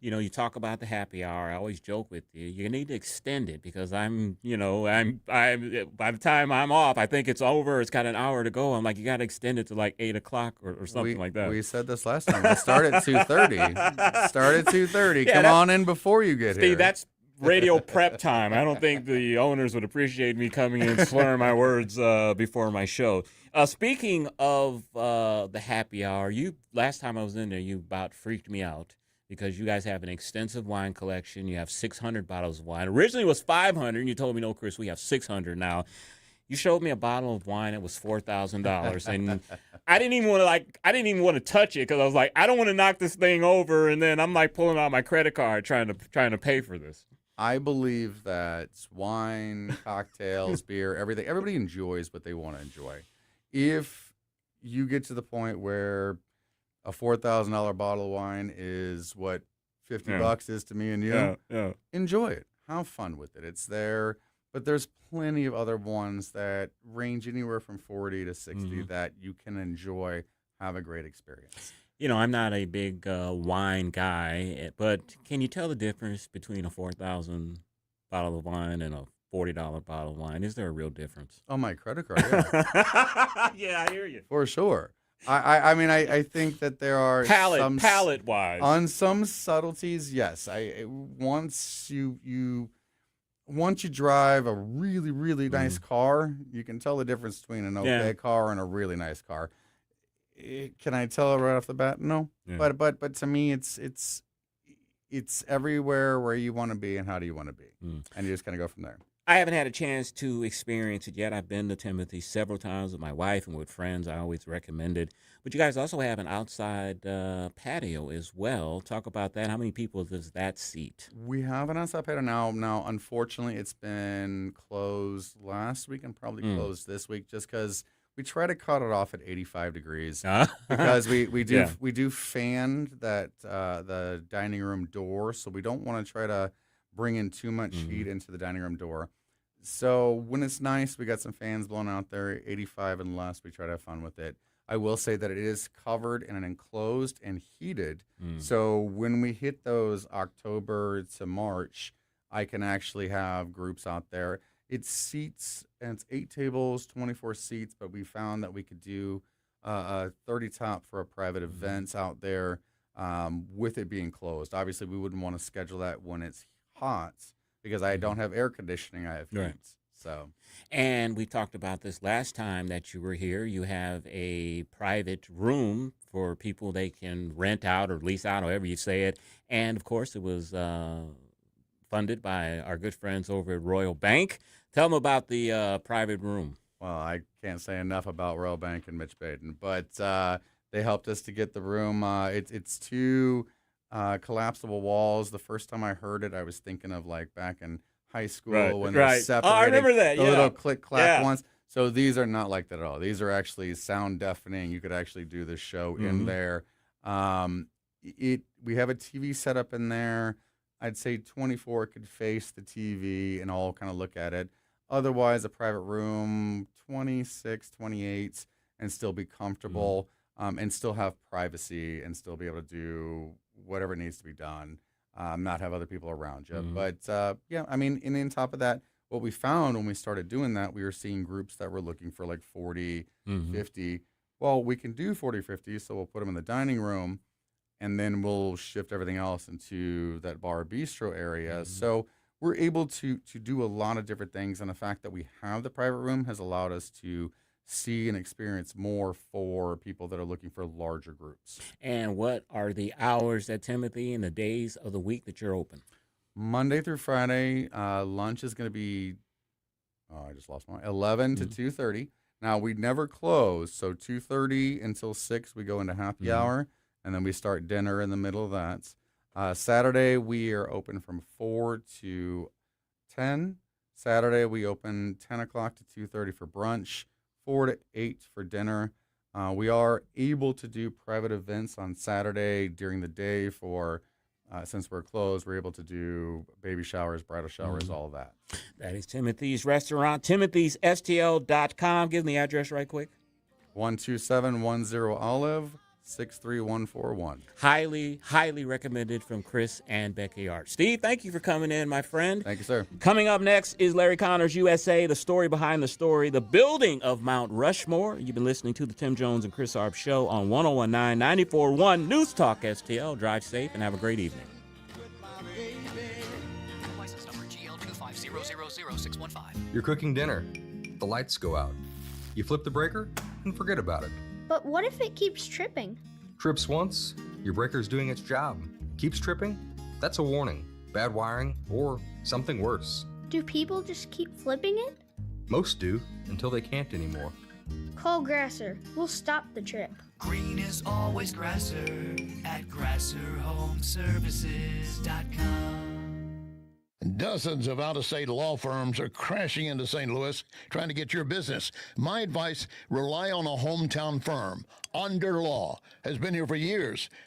You know, you talk about the happy hour. I always joke with you. You need to extend it because I'm by the time I'm off, I think it's over. It's got an hour to go. I'm like, you got to extend it to like 8 o'clock or something like that. We said this last time. We'll start at 2:30. Start at 2:30. Yeah, Come on in before you get here. Steve, that's radio prep time. I don't think the owners would appreciate me coming in slurring my words before my show. Speaking of the happy hour, last time I was in there, you about freaked me out because you guys have an extensive wine collection. You have 600 bottles of wine. Originally it was 500, and you told me, no, Chris, we have 600 now. You showed me a bottle of wine that was $4,000, and I didn't even want to touch it because I was like, I don't want to knock this thing over, and then I'm like pulling out my credit card trying to pay for this. I believe that wine, cocktails, beer, everything, everybody enjoys what they want to enjoy. If you get to the point where a $4,000 bottle of wine is what $50 is to me and you, enjoy it. Have fun with it. It's there. But there's plenty of other ones that range anywhere from 40 to 60 that you can enjoy, have a great experience. You know, I'm not a big wine guy, but can you tell the difference between a $4,000 bottle of wine and a $40 bottle of wine? Is there a real difference? On my credit card, yeah. Yeah, I hear you. For sure. I mean, I think that there are palate-wise. On some subtleties, yes. Once you drive a really, really nice car, you can tell the difference between an okay car and a really nice car. Can I tell right off the bat? No. Yeah. But to me, it's everywhere where you want to be and how do you want to be. And you just kind of go from there. I haven't had a chance to experience it yet. I've been to Timothy several times with my wife and with friends. I always recommend it. But you guys also have an outside patio as well. Talk about that. How many people does that seat? We have an outside patio now. Now, unfortunately, it's been closed last week and probably closed this week just because we try to cut it off at 85 degrees because we do fan that the dining room door, so we don't want to try to bring in too much heat into the dining room door. So when it's nice, we got some fans blowing out there, 85 and less. We try to have fun with it. I will say that it is covered in an enclosed and heated. So when we hit those October to March, I can actually have groups out there. It's seats, and it's 8 tables, 24 seats, but we found that we could do a 30 top for a private events out there with it being closed. Obviously, we wouldn't want to schedule that when it's hot because I don't have air conditioning. I have heat. Right. So, and we talked about this last time that you were here. You have a private room for people they can rent out or lease out, however you say it. And, of course, it was funded by our good friends over at Royal Bank. Tell them about the private room. Well, I can't say enough about Royal Bank and Mitch Baden, but they helped us to get the room. It's 2 collapsible walls. The first time I heard it, I was thinking of like back in high school when they're separating. Oh, I remember that. The little click-clack ones. So these are not like that at all. These are actually sound deafening. You could actually do the show in there. We have a TV set up in there. I'd say 24 could face the TV and all kind of look at it. Otherwise, a private room, 26, 28, and still be comfortable and still have privacy and still be able to do whatever needs to be done, not have other people around you. But, yeah, I mean, and on top of that, what we found when we started doing that, we were seeing groups that were looking for like 40, 50. Well, we can do 40, 50, so we'll put them in the dining room, and then we'll shift everything else into that bar bistro area. So we're able to do a lot of different things, and the fact that we have the private room has allowed us to see and experience more for people that are looking for larger groups. And what are the hours at Timothy and the days of the week that you're open? Monday through Friday, lunch is going to be I just lost my 11 to 2:30. Now, we never close, so 2:30 until 6, we go into happy hour, and then we start dinner in the middle of that. Saturday, we are open from 4 to 10. Saturday, we open 10 o'clock to 2:30 for brunch, 4 to 8 for dinner. We are able to do private events on Saturday during the day for, since we're closed, we're able to do baby showers, bridal showers, all of that. That is Timothy's Restaurant, timothysstl.com. Give me the address right quick. 12710 Olive, 63141. Highly, highly recommended from Chris and Becky Arps. Steve, thank you for coming in, my friend. Thank you, sir. Coming up next is Larry Connors USA, the story behind the story, the building of Mount Rushmore. You've been listening to the Tim Jones and Chris Arps Show on 1019 94.1 News Talk STL. Drive safe and have a great evening. License number GL250000615. You're cooking dinner. The lights go out. You flip the breaker and forget about it. But what if it keeps tripping? Trips once, your breaker's doing its job. Keeps tripping? That's a warning. Bad wiring or something worse. Do people just keep flipping it? Most do, until they can't anymore. Call Grasser. We'll stop the trip. Green is always Grasser at GrasserHomeservices.com. Dozens of out-of-state law firms are crashing into St. Louis trying to get your business. My advice, rely on a hometown firm. Under Law has been here for years.